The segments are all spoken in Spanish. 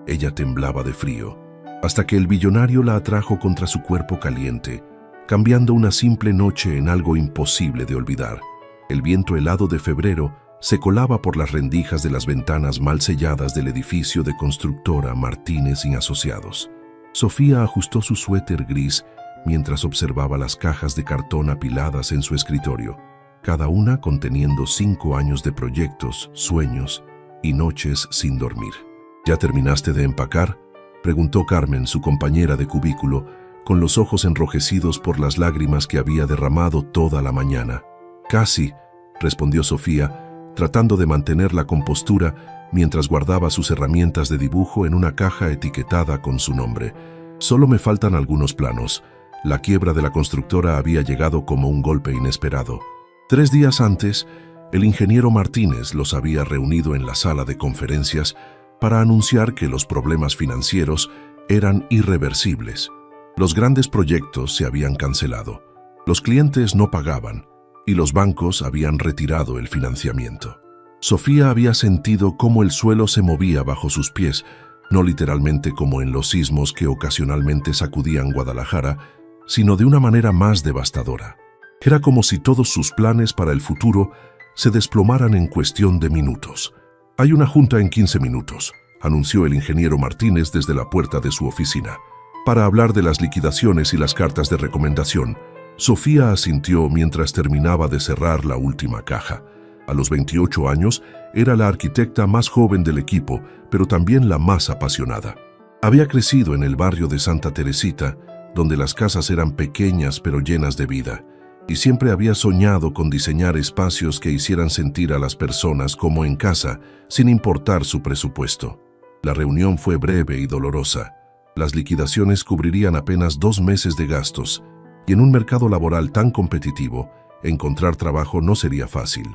Ella temblaba de frío, hasta que el billonario la atrajo contra su cuerpo caliente, cambiando una simple noche en algo imposible de olvidar. El viento helado de febrero se colaba por las rendijas de las ventanas mal selladas del edificio de constructora Martínez y Asociados. Sofía ajustó su suéter gris mientras observaba las cajas de cartón apiladas en su escritorio, cada una conteniendo 5 años de proyectos, sueños y noches sin dormir. ¿Ya terminaste de empacar?, preguntó Carmen, su compañera de cubículo, con los ojos enrojecidos por las lágrimas que había derramado toda la mañana. «Casi», respondió Sofía, tratando de mantener la compostura mientras guardaba sus herramientas de dibujo en una caja etiquetada con su nombre. «Solo me faltan algunos planos». La quiebra de la constructora había llegado como un golpe inesperado. 3 días antes, el ingeniero Martínez los había reunido en la sala de conferencias para anunciar que los problemas financieros eran irreversibles. Los grandes proyectos se habían cancelado, los clientes no pagaban y los bancos habían retirado el financiamiento. Sofía había sentido cómo el suelo se movía bajo sus pies, no literalmente como en los sismos que ocasionalmente sacudían Guadalajara, sino de una manera más devastadora. Era como si todos sus planes para el futuro se desplomaran en cuestión de minutos. «Hay una junta en 15 minutos», anunció el ingeniero Martínez desde la puerta de su oficina, «para hablar de las liquidaciones y las cartas de recomendación». Sofía asintió mientras terminaba de cerrar la última caja. A los 28 años, era la arquitecta más joven del equipo, pero también la más apasionada. Había crecido en el barrio de Santa Teresita, donde las casas eran pequeñas pero llenas de vida, y siempre había soñado con diseñar espacios que hicieran sentir a las personas como en casa, sin importar su presupuesto. La reunión fue breve y dolorosa. Las liquidaciones cubrirían apenas 2 meses de gastos, y en un mercado laboral tan competitivo, encontrar trabajo no sería fácil.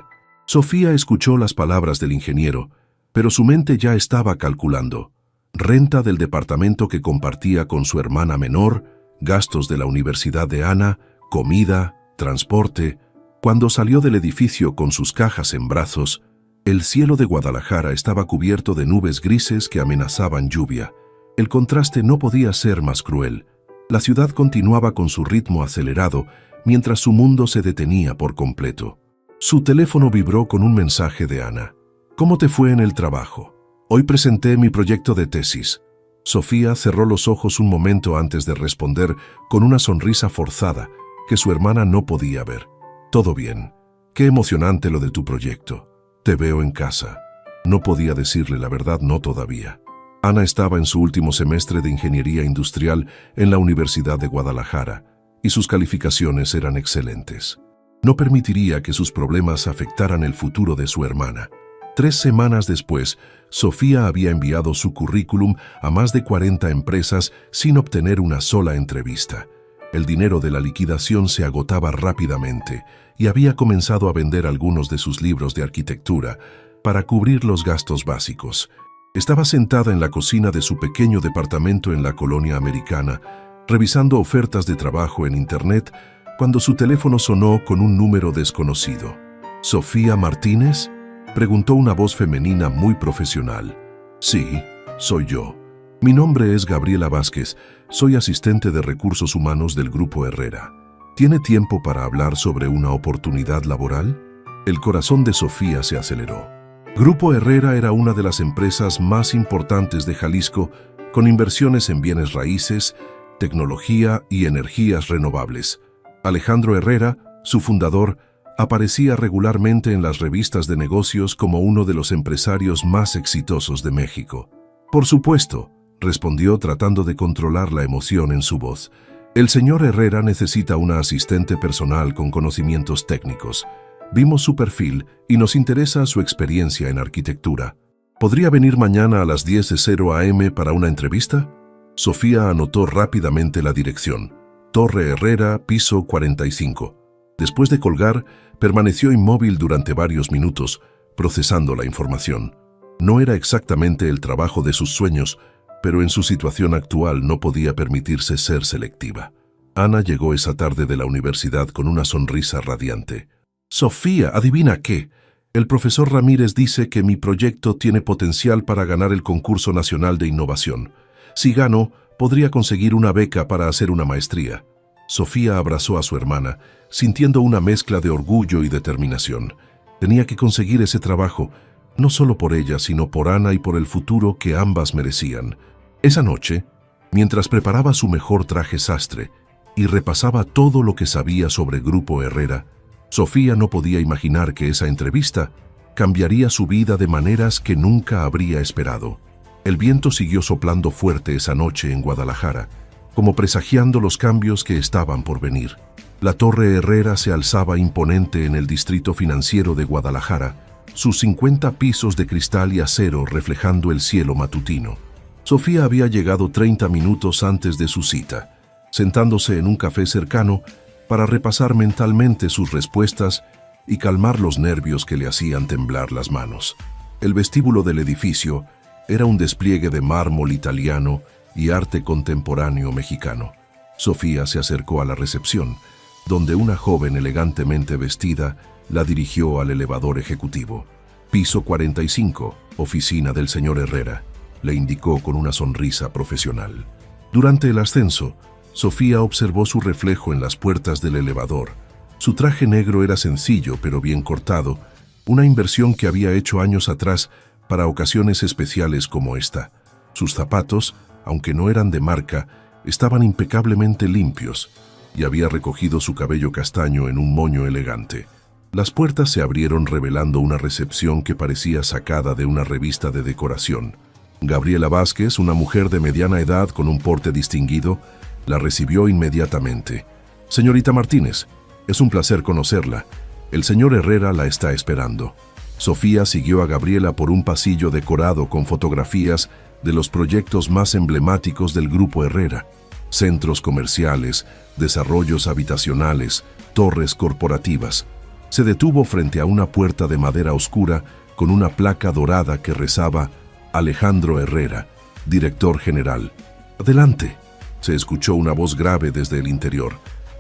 Sofía escuchó las palabras del ingeniero, pero su mente ya estaba calculando. Renta del departamento que compartía con su hermana menor, gastos de la universidad de Ana, comida, transporte. Cuando salió del edificio con sus cajas en brazos, el cielo de Guadalajara estaba cubierto de nubes grises que amenazaban lluvia. El contraste no podía ser más cruel. La ciudad continuaba con su ritmo acelerado, mientras su mundo se detenía por completo. Su teléfono vibró con un mensaje de Ana. «¿Cómo te fue en el trabajo? Hoy presenté mi proyecto de tesis». Sofía cerró los ojos un momento antes de responder con una sonrisa forzada que su hermana no podía ver. «Todo bien. Qué emocionante lo de tu proyecto. Te veo en casa». No podía decirle la verdad, no todavía. Ana estaba en su último semestre de Ingeniería Industrial en la Universidad de Guadalajara, y sus calificaciones eran excelentes. No permitiría que sus problemas afectaran el futuro de su hermana. 3 semanas después, Sofía había enviado su currículum a más de 40 empresas sin obtener una sola entrevista. El dinero de la liquidación se agotaba rápidamente y había comenzado a vender algunos de sus libros de arquitectura para cubrir los gastos básicos. Estaba sentada en la cocina de su pequeño departamento en la colonia americana, revisando ofertas de trabajo en Internet, cuando su teléfono sonó con un número desconocido. «¿Sofía Martínez?», preguntó una voz femenina muy profesional. «Sí, soy yo. Mi nombre es Gabriela Vázquez. Soy asistente de recursos humanos del Grupo Herrera. ¿Tiene tiempo para hablar sobre una oportunidad laboral?». El corazón de Sofía se aceleró. Grupo Herrera era una de las empresas más importantes de Jalisco, con inversiones en bienes raíces, tecnología y energías renovables. Alejandro Herrera, su fundador, aparecía regularmente en las revistas de negocios como uno de los empresarios más exitosos de México. «Por supuesto», respondió tratando de controlar la emoción en su voz. «El señor Herrera necesita una asistente personal con conocimientos técnicos. Vimos su perfil y nos interesa su experiencia en arquitectura. ¿Podría venir mañana a las 10:00 a.m. para una entrevista?». Sofía anotó rápidamente la dirección. Torre Herrera, piso 45. Después de colgar, permaneció inmóvil durante varios minutos, procesando la información. No era exactamente el trabajo de sus sueños, pero en su situación actual no podía permitirse ser selectiva. Ana llegó esa tarde de la universidad con una sonrisa radiante. «Sofía, ¿adivina qué? El profesor Ramírez dice que mi proyecto tiene potencial para ganar el concurso nacional de innovación. Si gano, podría conseguir una beca para hacer una maestría. Sofía abrazó a su hermana, sintiendo una mezcla de orgullo y determinación. Tenía que conseguir ese trabajo, no solo por ella, sino por Ana y por el futuro que ambas merecían. Esa noche, mientras preparaba su mejor traje sastre y repasaba todo lo que sabía sobre Grupo Herrera, Sofía no podía imaginar que esa entrevista cambiaría su vida de maneras que nunca habría esperado. El viento siguió soplando fuerte esa noche en Guadalajara, como presagiando los cambios que estaban por venir. La Torre Herrera se alzaba imponente en el distrito financiero de Guadalajara, sus 50 pisos de cristal y acero reflejando el cielo matutino. Sofía había llegado 30 minutos antes de su cita, sentándose en un café cercano para repasar mentalmente sus respuestas y calmar los nervios que le hacían temblar las manos. El vestíbulo del edificio era un despliegue de mármol italiano y arte contemporáneo mexicano. Sofía se acercó a la recepción, donde una joven elegantemente vestida la dirigió al elevador ejecutivo. Piso 45, oficina del señor Herrera, le indicó con una sonrisa profesional. Durante el ascenso, Sofía observó su reflejo en las puertas del elevador. Su traje negro era sencillo pero bien cortado, una inversión que había hecho años atrás para ocasiones especiales como esta. Sus zapatos, aunque no eran de marca, estaban impecablemente limpios y había recogido su cabello castaño en un moño elegante. Las puertas se abrieron revelando una recepción que parecía sacada de una revista de decoración. Gabriela Vázquez, una mujer de mediana edad con un porte distinguido, la recibió inmediatamente. «Señorita Martínez, es un placer conocerla. El señor Herrera la está esperando». Sofía siguió a Gabriela por un pasillo decorado con fotografías de los proyectos más emblemáticos del Grupo Herrera. Centros comerciales, desarrollos habitacionales, torres corporativas. Se detuvo frente a una puerta de madera oscura con una placa dorada que rezaba «Alejandro Herrera, director general». «Adelante», se escuchó una voz grave desde el interior.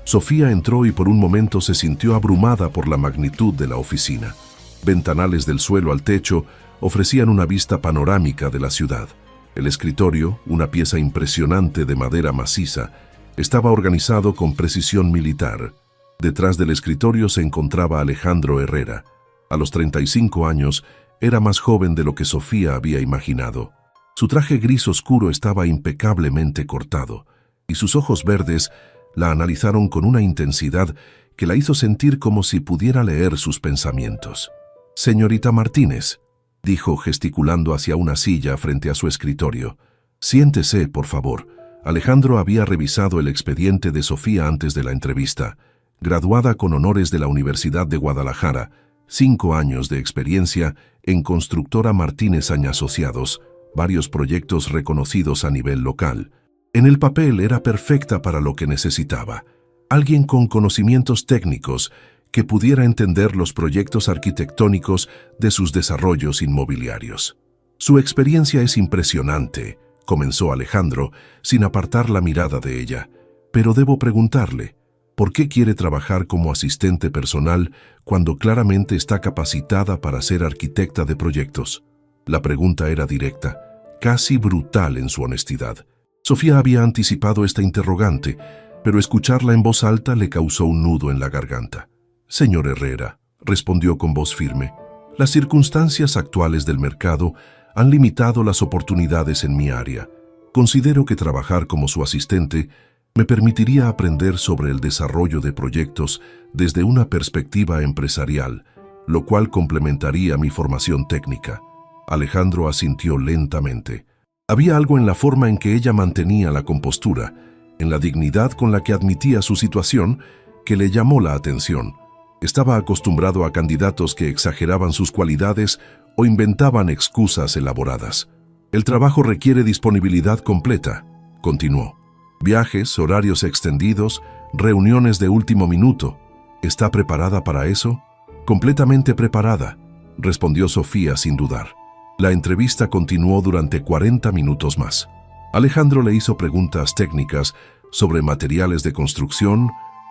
Sofía entró y por un momento se sintió abrumada por la magnitud de la oficina. Ventanales del suelo al techo ofrecían una vista panorámica de la ciudad. El escritorio, una pieza impresionante de madera maciza, estaba organizado con precisión militar. Detrás del escritorio se encontraba Alejandro Herrera. A los 35 años, era más joven de lo que Sofía había imaginado. Su traje gris oscuro estaba impecablemente cortado, y sus ojos verdes la analizaron con una intensidad que la hizo sentir como si pudiera leer sus pensamientos. «Señorita Martínez», dijo gesticulando hacia una silla frente a su escritorio. «Siéntese, por favor». Alejandro había revisado el expediente de Sofía antes de la entrevista. Graduada con honores de la Universidad de Guadalajara, 5 años de experiencia en Constructora Martínez Aña Asociados, varios proyectos reconocidos a nivel local. En el papel era perfecta para lo que necesitaba. Alguien con conocimientos técnicos que pudiera entender los proyectos arquitectónicos de sus desarrollos inmobiliarios. «Su experiencia es impresionante», comenzó Alejandro, sin apartar la mirada de ella. «Pero debo preguntarle, ¿por qué quiere trabajar como asistente personal cuando claramente está capacitada para ser arquitecta de proyectos?» La pregunta era directa, casi brutal en su honestidad. Sofía había anticipado esta interrogante, pero escucharla en voz alta le causó un nudo en la garganta. «Señor Herrera», respondió con voz firme, «las circunstancias actuales del mercado han limitado las oportunidades en mi área. Considero que trabajar como su asistente me permitiría aprender sobre el desarrollo de proyectos desde una perspectiva empresarial, lo cual complementaría mi formación técnica». Alejandro asintió lentamente. Había algo en la forma en que ella mantenía la compostura, en la dignidad con la que admitía su situación, que le llamó la atención. Estaba acostumbrado a candidatos que exageraban sus cualidades o inventaban excusas elaboradas. «El trabajo requiere disponibilidad completa», continuó. «Viajes, horarios extendidos, reuniones de último minuto. ¿Está preparada para eso?» «Completamente preparada», respondió Sofía sin dudar. La entrevista continuó durante 40 minutos más. Alejandro le hizo preguntas técnicas sobre materiales de construcción,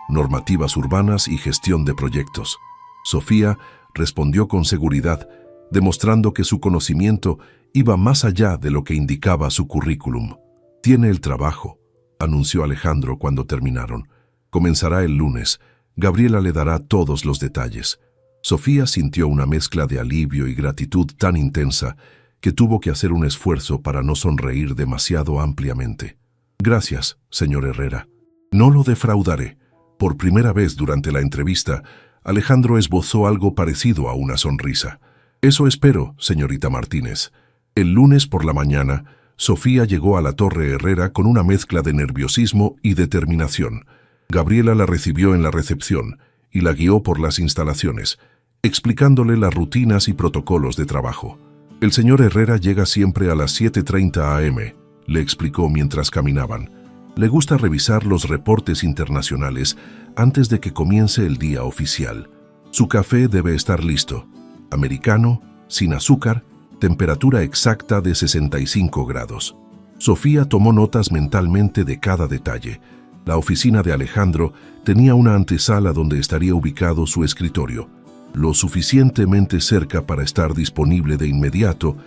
normativas urbanas y gestión de proyectos. Sofía respondió con seguridad, demostrando que su conocimiento iba más allá de lo que indicaba su currículum. «Tiene el trabajo», anunció Alejandro cuando terminaron. «Comenzará el lunes. Gabriela le dará todos los detalles». Sofía sintió una mezcla de alivio y gratitud tan intensa que tuvo que hacer un esfuerzo para no sonreír demasiado ampliamente. «Gracias, señor Herrera. No lo defraudaré». Por primera vez durante la entrevista, Alejandro esbozó algo parecido a una sonrisa. «Eso espero, señorita Martínez». El lunes por la mañana, Sofía llegó a la Torre Herrera con una mezcla de nerviosismo y determinación. Gabriela la recibió en la recepción y la guió por las instalaciones, explicándole las rutinas y protocolos de trabajo. «El señor Herrera llega siempre a las 7:30 a.m., le explicó mientras caminaban. «Le gusta revisar los reportes internacionales antes de que comience el día oficial. Su café debe estar listo. Americano, sin azúcar, temperatura exacta de 65 grados. Sofía tomó notas mentalmente de cada detalle. La oficina de Alejandro tenía una antesala donde estaría ubicado su escritorio, lo suficientemente cerca para estar disponible de inmediato,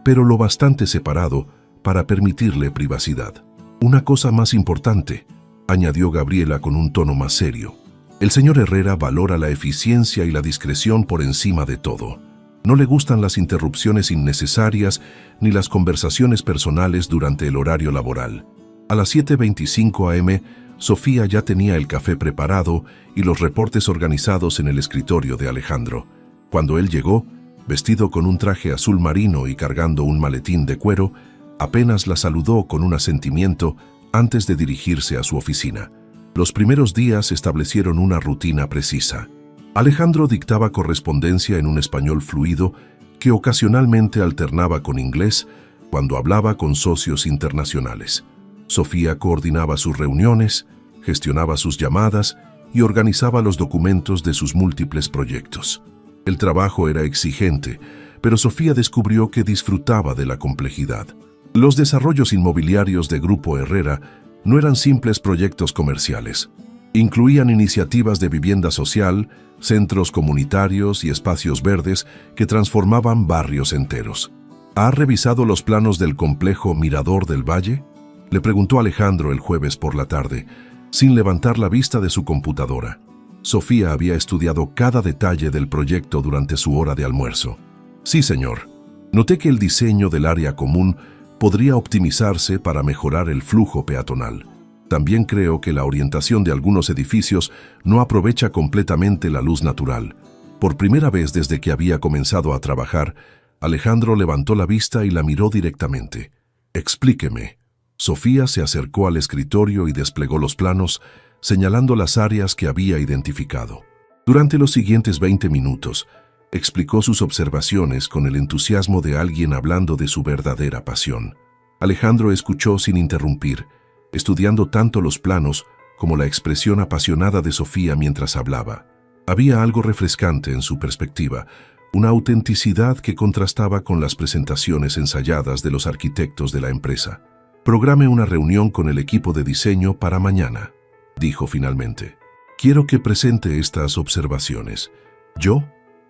pero lo bastante separado para permitirle privacidad. «Una cosa más importante», añadió Gabriela con un tono más serio. «El señor Herrera valora la eficiencia y la discreción por encima de todo. No le gustan las interrupciones innecesarias ni las conversaciones personales durante el horario laboral». A las 7:25 a.m., Sofía ya tenía el café preparado y los reportes organizados en el escritorio de Alejandro. Cuando él llegó, vestido con un traje azul marino y cargando un maletín de cuero, apenas la saludó con un asentimiento antes de dirigirse a su oficina. Los primeros días establecieron una rutina precisa. Alejandro dictaba correspondencia en un español fluido que ocasionalmente alternaba con inglés cuando hablaba con socios internacionales. Sofía coordinaba sus reuniones, gestionaba sus llamadas y organizaba los documentos de sus múltiples proyectos. El trabajo era exigente, pero Sofía descubrió que disfrutaba de la complejidad. Los desarrollos inmobiliarios de Grupo Herrera no eran simples proyectos comerciales. Incluían iniciativas de vivienda social, centros comunitarios y espacios verdes que transformaban barrios enteros. ¿Ha revisado los planos del complejo Mirador del Valle?, le preguntó Alejandro el jueves por la tarde, sin levantar la vista de su computadora. Sofía había estudiado cada detalle del proyecto durante su hora de almuerzo. «Sí, señor. Noté que el diseño del área común podría optimizarse para mejorar el flujo peatonal. También creo que la orientación de algunos edificios no aprovecha completamente la luz natural». Por primera vez desde que había comenzado a trabajar, Alejandro levantó la vista y la miró directamente. «Explíqueme». Sofía se acercó al escritorio y desplegó los planos, señalando las áreas que había identificado. Durante los siguientes 20 minutos, explicó sus observaciones con el entusiasmo de alguien hablando de su verdadera pasión. Alejandro escuchó sin interrumpir, estudiando tanto los planos como la expresión apasionada de Sofía mientras hablaba. Había algo refrescante en su perspectiva, una autenticidad que contrastaba con las presentaciones ensayadas de los arquitectos de la empresa. «Programe una reunión con el equipo de diseño para mañana», dijo finalmente. «Quiero que presente estas observaciones». «¿Yo?»,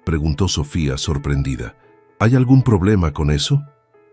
preguntó Sofía sorprendida. «¿Hay algún problema con eso?»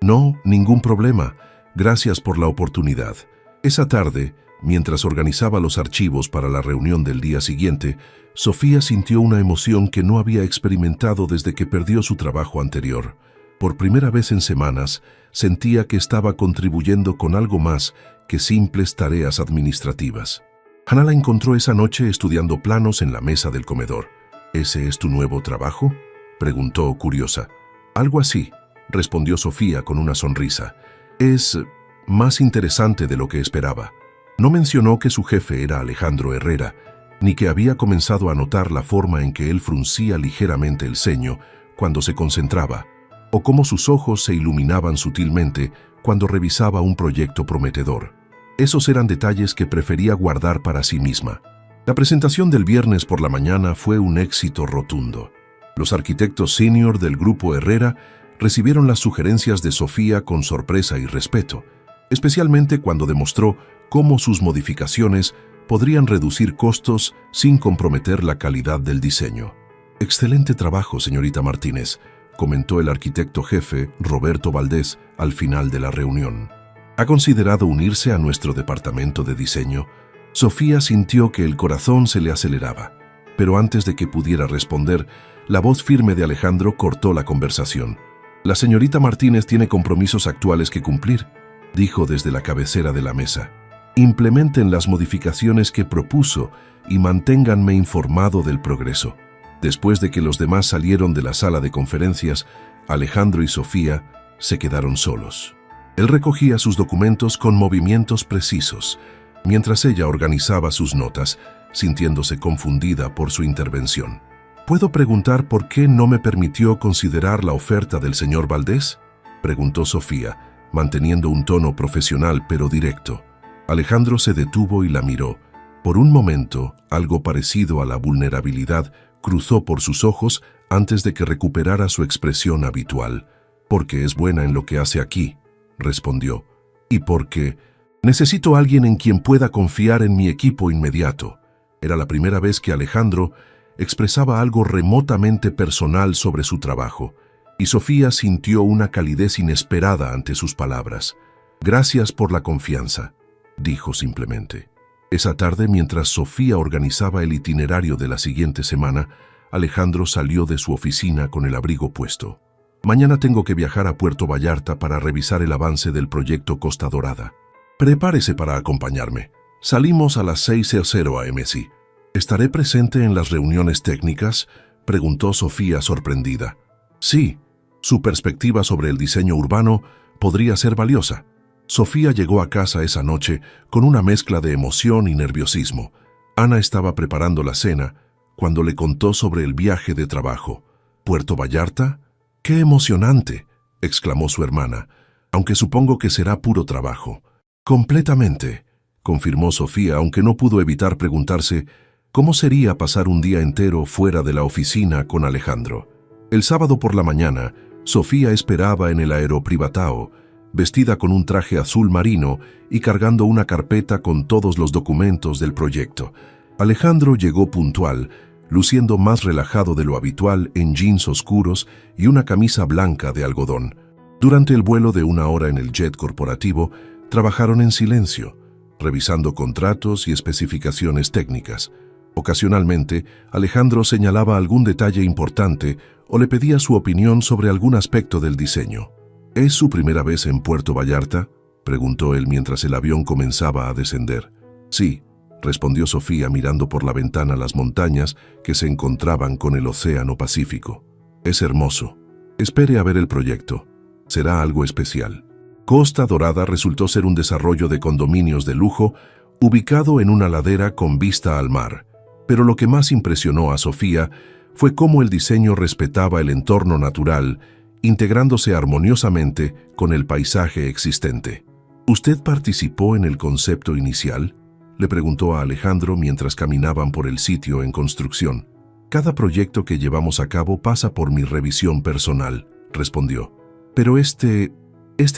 «No, ningún problema. Gracias por la oportunidad». Esa tarde, mientras organizaba los archivos para la reunión del día siguiente, Sofía sintió una emoción que no había experimentado desde que perdió su trabajo anterior. Por primera vez en semanas, sentía que estaba contribuyendo con algo más que simples tareas administrativas. Hannah la encontró esa noche estudiando planos en la mesa del comedor. «¿Ese es tu nuevo trabajo?», preguntó curiosa. «Algo así», respondió Sofía con una sonrisa. «Es más interesante de lo que esperaba». No mencionó que su jefe era Alejandro Herrera, ni que había comenzado a notar la forma en que él fruncía ligeramente el ceño cuando se concentraba, o cómo sus ojos se iluminaban sutilmente cuando revisaba un proyecto prometedor. Esos eran detalles que prefería guardar para sí misma. La presentación del viernes por la mañana fue un éxito rotundo. Los arquitectos senior del Grupo Herrera recibieron las sugerencias de Sofía con sorpresa y respeto, especialmente cuando demostró cómo sus modificaciones podrían reducir costos sin comprometer la calidad del diseño. Excelente trabajo, señorita Martínez, comentó el arquitecto jefe, Roberto Valdés, al final de la reunión. ¿Ha considerado unirse a nuestro departamento de diseño? Sofía sintió que el corazón se le aceleraba, pero antes de que pudiera responder, la voz firme de Alejandro cortó la conversación. La señorita Martínez tiene compromisos actuales que cumplir, dijo desde la cabecera de la mesa. Implementen las modificaciones que propuso y manténganme informado del progreso. Después de que los demás salieron de la sala de conferencias, Alejandro y Sofía se quedaron solos. Él recogía sus documentos con movimientos precisos, mientras ella organizaba sus notas, sintiéndose confundida por su intervención. ¿Puedo preguntar por qué no me permitió considerar la oferta del señor Valdés?, preguntó Sofía, manteniendo un tono profesional pero directo. Alejandro se detuvo y la miró. Por un momento, algo parecido a la vulnerabilidad cruzó por sus ojos antes de que recuperara su expresión habitual. «Porque es buena en lo que hace aquí», respondió. «Y porque necesito a alguien en quien pueda confiar en mi equipo inmediato». Era la primera vez que Alejandro expresaba algo remotamente personal sobre su trabajo, y Sofía sintió una calidez inesperada ante sus palabras. «Gracias por la confianza», dijo simplemente. Esa tarde, mientras Sofía organizaba el itinerario de la siguiente semana, Alejandro salió de su oficina con el abrigo puesto. «Mañana tengo que viajar a Puerto Vallarta para revisar el avance del proyecto Costa Dorada. Prepárese para acompañarme. Salimos a las 6:00 am. ¿Estaré presente en las reuniones técnicas?», preguntó Sofía sorprendida. «Sí, su perspectiva sobre el diseño urbano podría ser valiosa». Sofía llegó a casa esa noche con una mezcla de emoción y nerviosismo. Ana estaba preparando la cena cuando le contó sobre el viaje de trabajo. «¿Puerto Vallarta? ¡Qué emocionante!», exclamó su hermana, «aunque supongo que será puro trabajo». «Completamente», confirmó Sofía, aunque no pudo evitar preguntarse cómo sería pasar un día entero fuera de la oficina con Alejandro. El sábado por la mañana, Sofía esperaba en el Aeroprivatao, vestida con un traje azul marino y cargando una carpeta con todos los documentos del proyecto. Alejandro llegó puntual, luciendo más relajado de lo habitual en jeans oscuros y una camisa blanca de algodón. Durante el vuelo de 1 hora en el jet corporativo, trabajaron en silencio, revisando contratos y especificaciones técnicas. Ocasionalmente, Alejandro señalaba algún detalle importante o le pedía su opinión sobre algún aspecto del diseño. «¿Es su primera vez en Puerto Vallarta?», preguntó él mientras el avión comenzaba a descender. «Sí», respondió Sofía mirando por la ventana las montañas que se encontraban con el Océano Pacífico. «Es hermoso. Espere a ver el proyecto. Será algo especial». Costa Dorada resultó ser un desarrollo de condominios de lujo ubicado en una ladera con vista al mar. Pero lo que más impresionó a Sofía fue cómo el diseño respetaba el entorno natural, integrándose armoniosamente con el paisaje existente. «¿Usted participó en el concepto inicial?», le preguntó a Alejandro mientras caminaban por el sitio en construcción. «Cada proyecto que llevamos a cabo pasa por mi revisión personal», respondió. «Pero este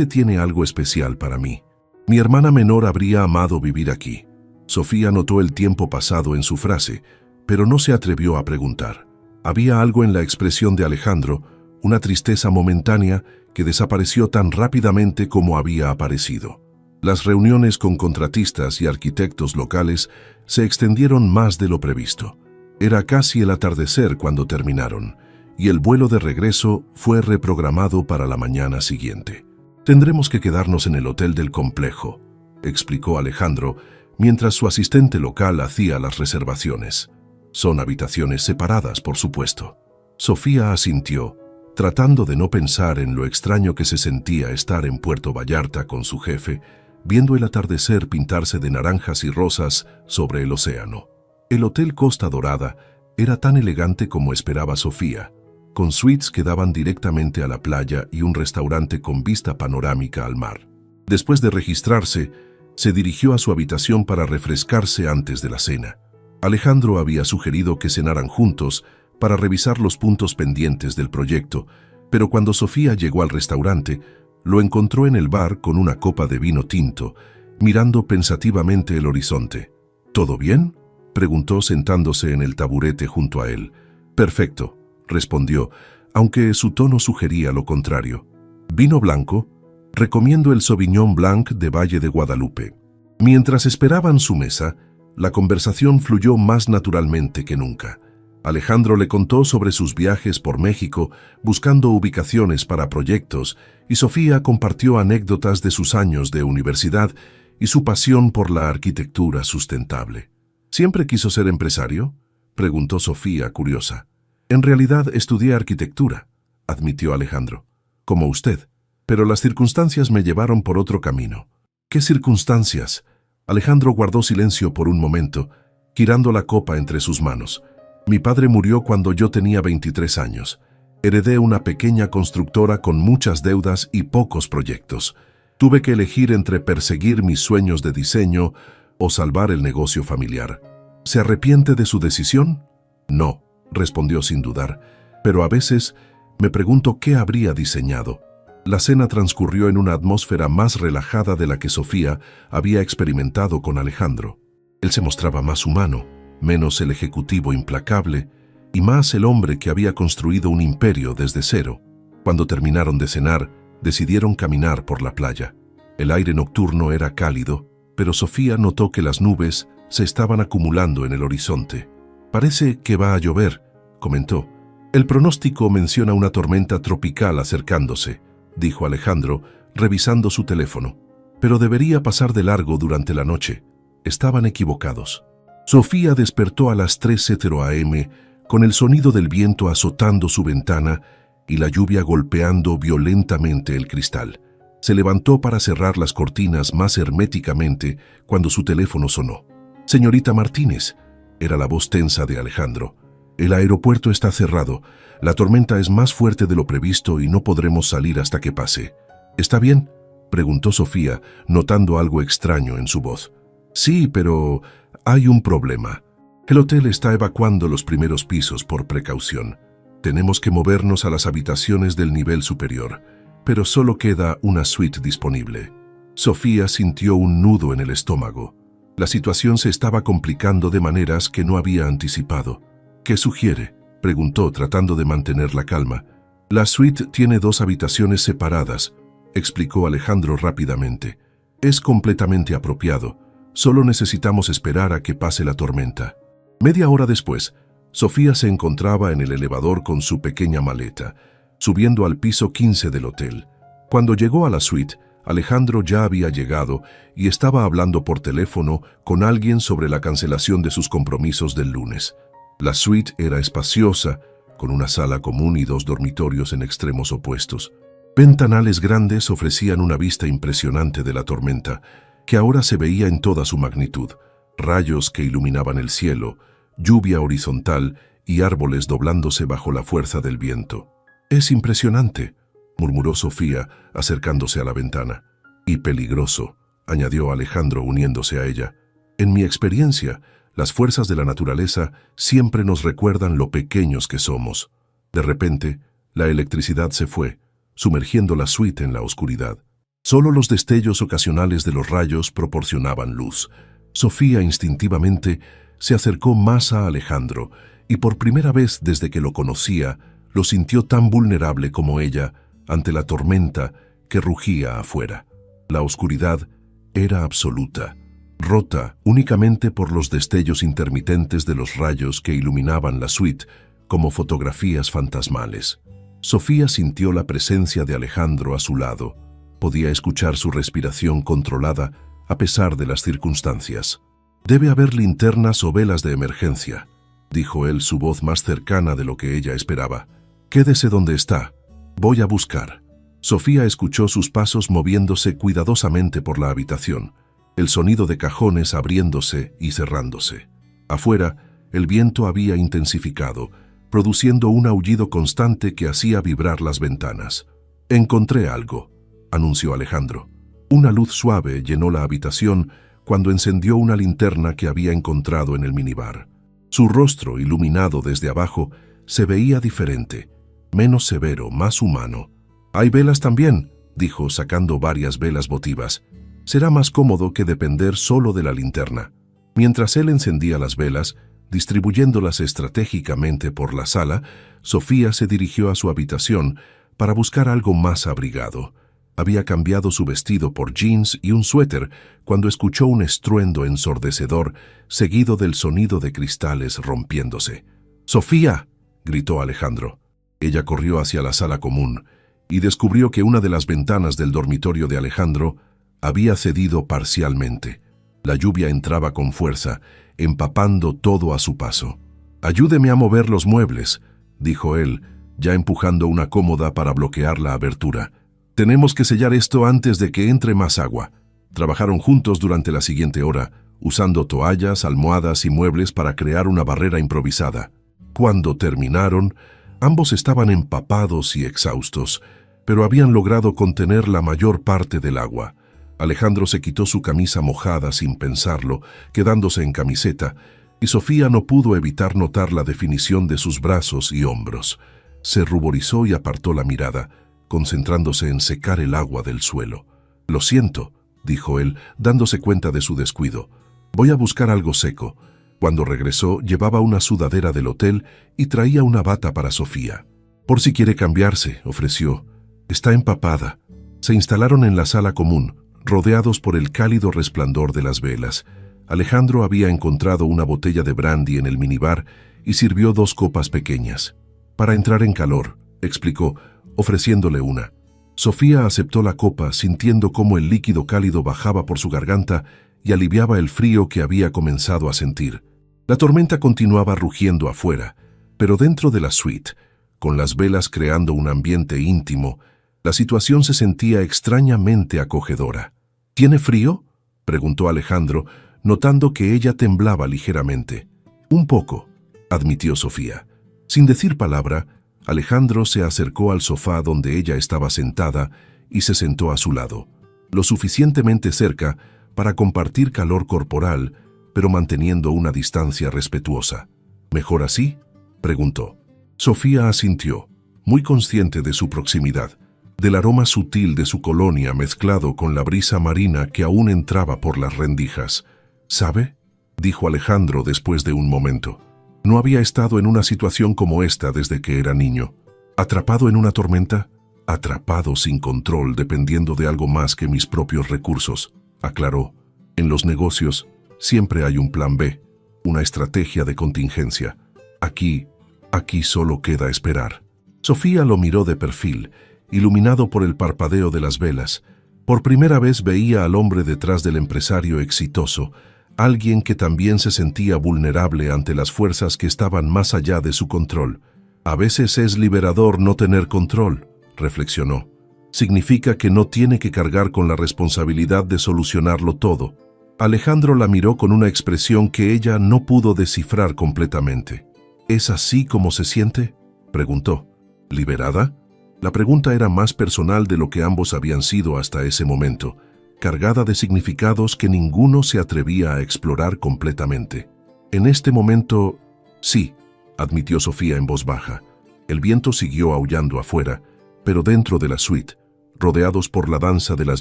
tiene algo especial para mí. Mi hermana menor habría amado vivir aquí». Sofía notó el tiempo pasado en su frase, pero no se atrevió a preguntar. Había algo en la expresión de Alejandro, una tristeza momentánea que desapareció tan rápidamente como había aparecido. Las reuniones con contratistas y arquitectos locales se extendieron más de lo previsto. Era casi el atardecer cuando terminaron, y el vuelo de regreso fue reprogramado para la mañana siguiente. «Tendremos que quedarnos en el hotel del complejo», explicó Alejandro, mientras su asistente local hacía las reservaciones. «Son habitaciones separadas, por supuesto». Sofía asintió, tratando de no pensar en lo extraño que se sentía estar en Puerto Vallarta con su jefe, viendo el atardecer pintarse de naranjas y rosas sobre el océano. El Hotel Costa Dorada era tan elegante como esperaba Sofía, con suites que daban directamente a la playa y un restaurante con vista panorámica al mar. Después de registrarse, se dirigió a su habitación para refrescarse antes de la cena. Alejandro había sugerido que cenaran juntos para revisar los puntos pendientes del proyecto, pero cuando Sofía llegó al restaurante, lo encontró en el bar con una copa de vino tinto, mirando pensativamente el horizonte. «¿Todo bien?», preguntó sentándose en el taburete junto a él. Perfecto, respondió, aunque su tono sugería lo contrario. ¿Vino blanco? Recomiendo el Sauvignon Blanc de Valle de Guadalupe. Mientras esperaban su mesa, la conversación fluyó más naturalmente que nunca. Alejandro le contó sobre sus viajes por México, buscando ubicaciones para proyectos, y Sofía compartió anécdotas de sus años de universidad y su pasión por la arquitectura sustentable. ¿Siempre quiso ser empresario?, preguntó Sofía, curiosa. En realidad estudié arquitectura, admitió Alejandro, como usted, pero las circunstancias me llevaron por otro camino. ¿Qué circunstancias? Alejandro guardó silencio por un momento, girando la copa entre sus manos. Mi padre murió cuando yo tenía 23 años. Heredé una pequeña constructora con muchas deudas y pocos proyectos. Tuve que elegir entre perseguir mis sueños de diseño o salvar el negocio familiar. ¿Se arrepiente de su decisión? No, respondió sin dudar, pero a veces me pregunto qué habría diseñado. La cena transcurrió en una atmósfera más relajada de la que Sofía había experimentado con Alejandro. Él se mostraba más humano, menos el ejecutivo implacable y más el hombre que había construido un imperio desde cero. Cuando terminaron de cenar, decidieron caminar por la playa. El aire nocturno era cálido, pero Sofía notó que las nubes se estaban acumulando en el horizonte. «Parece que va a llover», comentó. «El pronóstico menciona una tormenta tropical acercándose», dijo Alejandro, revisando su teléfono. «Pero debería pasar de largo durante la noche». Estaban equivocados. Sofía despertó a las 3:00 am con el sonido del viento azotando su ventana y la lluvia golpeando violentamente el cristal. Se levantó para cerrar las cortinas más herméticamente cuando su teléfono sonó. «Señorita Martínez», era la voz tensa de Alejandro. «El aeropuerto está cerrado. La tormenta es más fuerte de lo previsto y no podremos salir hasta que pase». «¿Está bien?», preguntó Sofía, notando algo extraño en su voz. «Sí, pero hay un problema. El hotel está evacuando los primeros pisos por precaución. Tenemos que movernos a las habitaciones del nivel superior, pero solo queda una suite disponible». Sofía sintió un nudo en el estómago. La situación se estaba complicando de maneras que no había anticipado. «¿Qué sugiere?», preguntó, tratando de mantener la calma. «La suite tiene 2 habitaciones separadas», explicó Alejandro rápidamente. «Es completamente apropiado. Solo necesitamos esperar a que pase la tormenta». Media hora después, Sofía se encontraba en el elevador con su pequeña maleta, subiendo al piso 15 del hotel. Cuando llegó a la suite, Alejandro ya había llegado y estaba hablando por teléfono con alguien sobre la cancelación de sus compromisos del lunes. La suite era espaciosa, con una sala común y 2 dormitorios en extremos opuestos. Ventanales grandes ofrecían una vista impresionante de la tormenta, que ahora se veía en toda su magnitud. Rayos que iluminaban el cielo, lluvia horizontal y árboles doblándose bajo la fuerza del viento. «Es impresionante», murmuró Sofía, acercándose a la ventana. «Y peligroso», añadió Alejandro, uniéndose a ella. «En mi experiencia, las fuerzas de la naturaleza siempre nos recuerdan lo pequeños que somos». De repente, la electricidad se fue, sumergiendo la suite en la oscuridad. Solo los destellos ocasionales de los rayos proporcionaban luz. Sofía instintivamente se acercó más a Alejandro y por primera vez desde que lo conocía, lo sintió tan vulnerable como ella ante la tormenta que rugía afuera. La oscuridad era absoluta, rota únicamente por los destellos intermitentes de los rayos que iluminaban la suite como fotografías fantasmales. Sofía sintió la presencia de Alejandro a su lado. Podía escuchar su respiración controlada a pesar de las circunstancias. «Debe haber linternas o velas de emergencia», dijo él, su voz más cercana de lo que ella esperaba. «Quédese donde está. Voy a buscar». Sofía escuchó sus pasos moviéndose cuidadosamente por la habitación, el sonido de cajones abriéndose y cerrándose. Afuera, el viento había intensificado, produciendo un aullido constante que hacía vibrar las ventanas. «Encontré algo», anunció Alejandro. Una luz suave llenó la habitación cuando encendió una linterna que había encontrado en el minibar. Su rostro, iluminado desde abajo, se veía diferente, menos severo, más humano. «Hay velas también», dijo, sacando varias velas votivas. «Será más cómodo que depender solo de la linterna». Mientras él encendía las velas, Distribuyéndolas estratégicamente por la sala, Sofía se dirigió a su habitación para buscar algo más abrigado. Había cambiado su vestido por jeans y un suéter cuando escuchó un estruendo ensordecedor, seguido del sonido de cristales rompiéndose. ¡Sofía!, gritó Alejandro. Ella corrió hacia la sala común y descubrió que una de las ventanas del dormitorio de Alejandro había cedido parcialmente. La lluvia entraba con fuerza, empapando todo a su paso. «Ayúdeme a mover los muebles», dijo él, ya empujando una cómoda para bloquear la abertura. «Tenemos que sellar esto antes de que entre más agua». Trabajaron juntos durante la siguiente hora, usando toallas, almohadas y muebles para crear una barrera improvisada. Cuando terminaron, ambos estaban empapados y exhaustos, pero habían logrado contener la mayor parte del agua. Alejandro se quitó su camisa mojada sin pensarlo, quedándose en camiseta, y Sofía no pudo evitar notar la definición de sus brazos y hombros. Se ruborizó y apartó la mirada, concentrándose en secar el agua del suelo. «Lo siento», dijo él, dándose cuenta de su descuido. «Voy a buscar algo seco». Cuando regresó, llevaba una sudadera del hotel y traía una bata para Sofía. «Por si quiere cambiarse», ofreció. «Está empapada». Se instalaron en la sala común, rodeados por el cálido resplandor de las velas. Alejandro había encontrado una botella de brandy en el minibar y sirvió 2 copas pequeñas. «Para entrar en calor», explicó, ofreciéndole una. Sofía aceptó la copa, sintiendo cómo el líquido cálido bajaba por su garganta y aliviaba el frío que había comenzado a sentir. La tormenta continuaba rugiendo afuera, pero dentro de la suite, con las velas creando un ambiente íntimo, la situación se sentía extrañamente acogedora. «¿Tiene frío?», preguntó Alejandro, notando que ella temblaba ligeramente. «Un poco», admitió Sofía. Sin decir palabra, Alejandro se acercó al sofá donde ella estaba sentada y se sentó a su lado, lo suficientemente cerca para compartir calor corporal, pero manteniendo una distancia respetuosa. «¿Mejor así?», preguntó. Sofía asintió, muy consciente de su proximidad, del aroma sutil de su colonia mezclado con la brisa marina que aún entraba por las rendijas. «¿Sabe?», dijo Alejandro después de un momento. «No había estado en una situación como esta desde que era niño. ¿Atrapado en una tormenta? Atrapado sin control, dependiendo de algo más que mis propios recursos», aclaró. «En los negocios siempre hay un plan B, una estrategia de contingencia. Aquí solo queda esperar». Sofía lo miró de perfil, iluminado por el parpadeo de las velas. Por primera vez veía al hombre detrás del empresario exitoso, alguien que también se sentía vulnerable ante las fuerzas que estaban más allá de su control. «A veces es liberador no tener control», reflexionó. «Significa que no tiene que cargar con la responsabilidad de solucionarlo todo». Alejandro la miró con una expresión que ella no pudo descifrar completamente. «¿Es así como se siente?», preguntó. «¿Liberada?». La pregunta era más personal de lo que ambos habían sido hasta ese momento, cargada de significados que ninguno se atrevía a explorar completamente. «En este momento, sí», admitió Sofía en voz baja. El viento siguió aullando afuera, pero dentro de la suite, rodeados por la danza de las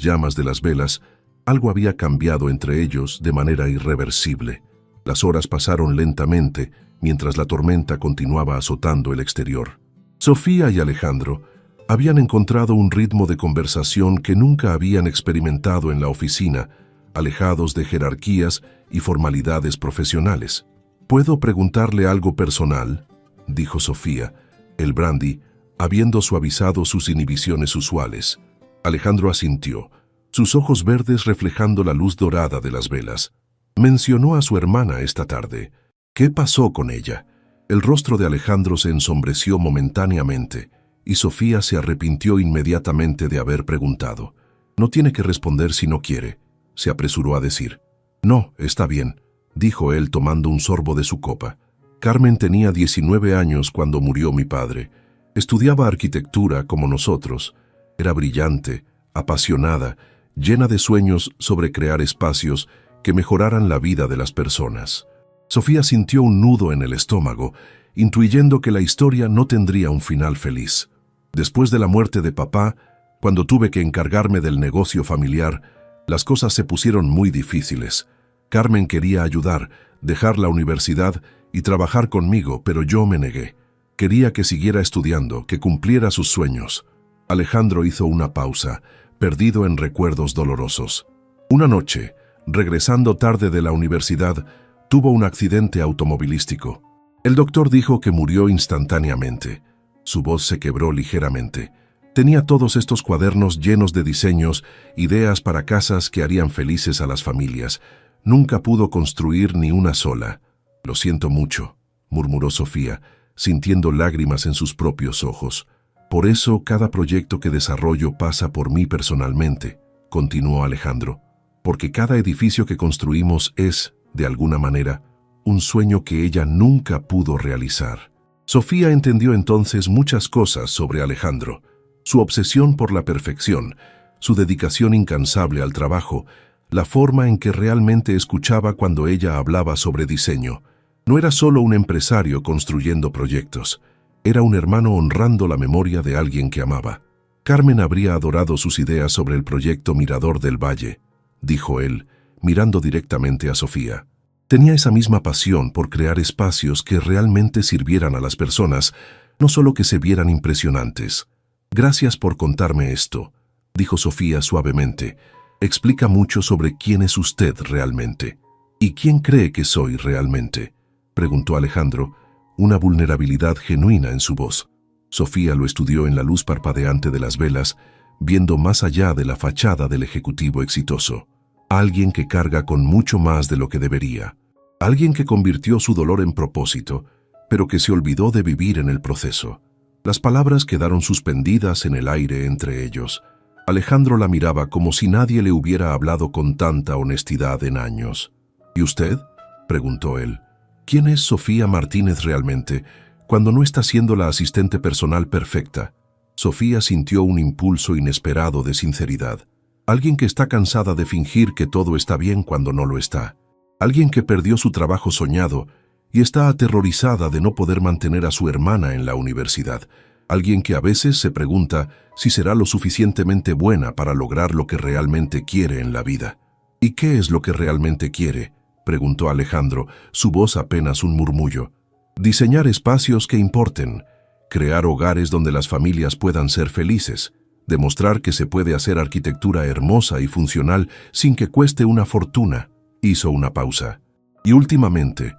llamas de las velas, algo había cambiado entre ellos de manera irreversible. Las horas pasaron lentamente mientras la tormenta continuaba azotando el exterior. Sofía y Alejandro habían encontrado un ritmo de conversación que nunca habían experimentado en la oficina, alejados de jerarquías y formalidades profesionales. «¿Puedo preguntarle algo personal?», dijo Sofía, el brandy habiendo suavizado sus inhibiciones usuales. Alejandro asintió, sus ojos verdes reflejando la luz dorada de las velas. «Mencionó a su hermana esta tarde. ¿Qué pasó con ella?». El rostro de Alejandro se ensombreció momentáneamente, y Sofía se arrepintió inmediatamente de haber preguntado. «No tiene que responder si no quiere», se apresuró a decir. «No, está bien», dijo él tomando un sorbo de su copa. «Carmen tenía 19 años cuando murió mi padre. Estudiaba arquitectura como nosotros. Era brillante, apasionada, llena de sueños sobre crear espacios que mejoraran la vida de las personas». Sofía sintió un nudo en el estómago, intuyendo que la historia no tendría un final feliz. «Después de la muerte de papá, cuando tuve que encargarme del negocio familiar, las cosas se pusieron muy difíciles. Carmen quería ayudar, dejar la universidad y trabajar conmigo, pero yo me negué. Quería que siguiera estudiando, que cumpliera sus sueños. Alejandro hizo una pausa, perdido en recuerdos dolorosos. Una noche, regresando tarde de la universidad, tuvo un accidente automovilístico. El doctor dijo que murió instantáneamente. Su voz se quebró ligeramente. Tenía todos estos cuadernos llenos de diseños, ideas para casas que harían felices a las familias. Nunca pudo construir ni una sola. «Lo siento mucho», murmuró Sofía, sintiendo lágrimas en sus propios ojos. «Por eso cada proyecto que desarrollo pasa por mí personalmente», continuó Alejandro. «Porque cada edificio que construimos es, de alguna manera, un sueño que ella nunca pudo realizar». Sofía entendió entonces muchas cosas sobre Alejandro. Su obsesión por la perfección, su dedicación incansable al trabajo, la forma en que realmente escuchaba cuando ella hablaba sobre diseño. No era solo un empresario construyendo proyectos, era un hermano honrando la memoria de alguien que amaba. Carmen habría adorado sus ideas sobre el proyecto Mirador del Valle, dijo él, mirando directamente a Sofía. Tenía esa misma pasión por crear espacios que realmente sirvieran a las personas, no solo que se vieran impresionantes. «Gracias por contarme esto», dijo Sofía suavemente. «Explica mucho sobre quién es usted realmente». «¿Y quién cree que soy realmente?», preguntó Alejandro, una vulnerabilidad genuina en su voz. Sofía lo estudió en la luz parpadeante de las velas, viendo más allá de la fachada del ejecutivo exitoso. Alguien que carga con mucho más de lo que debería. Alguien que convirtió su dolor en propósito, pero que se olvidó de vivir en el proceso. Las palabras quedaron suspendidas en el aire entre ellos. Alejandro la miraba como si nadie le hubiera hablado con tanta honestidad en años. «¿Y usted?», preguntó él. «¿Quién es Sofía Martínez realmente, cuando no está siendo la asistente personal perfecta?» Sofía sintió un impulso inesperado de sinceridad. Alguien que está cansada de fingir que todo está bien cuando no lo está. Alguien que perdió su trabajo soñado y está aterrorizada de no poder mantener a su hermana en la universidad. Alguien que a veces se pregunta si será lo suficientemente buena para lograr lo que realmente quiere en la vida. «¿Y qué es lo que realmente quiere?», preguntó Alejandro, su voz apenas un murmullo. «Diseñar espacios que importen, crear hogares donde las familias puedan ser felices, demostrar que se puede hacer arquitectura hermosa y funcional sin que cueste una fortuna». Hizo una pausa. «Y últimamente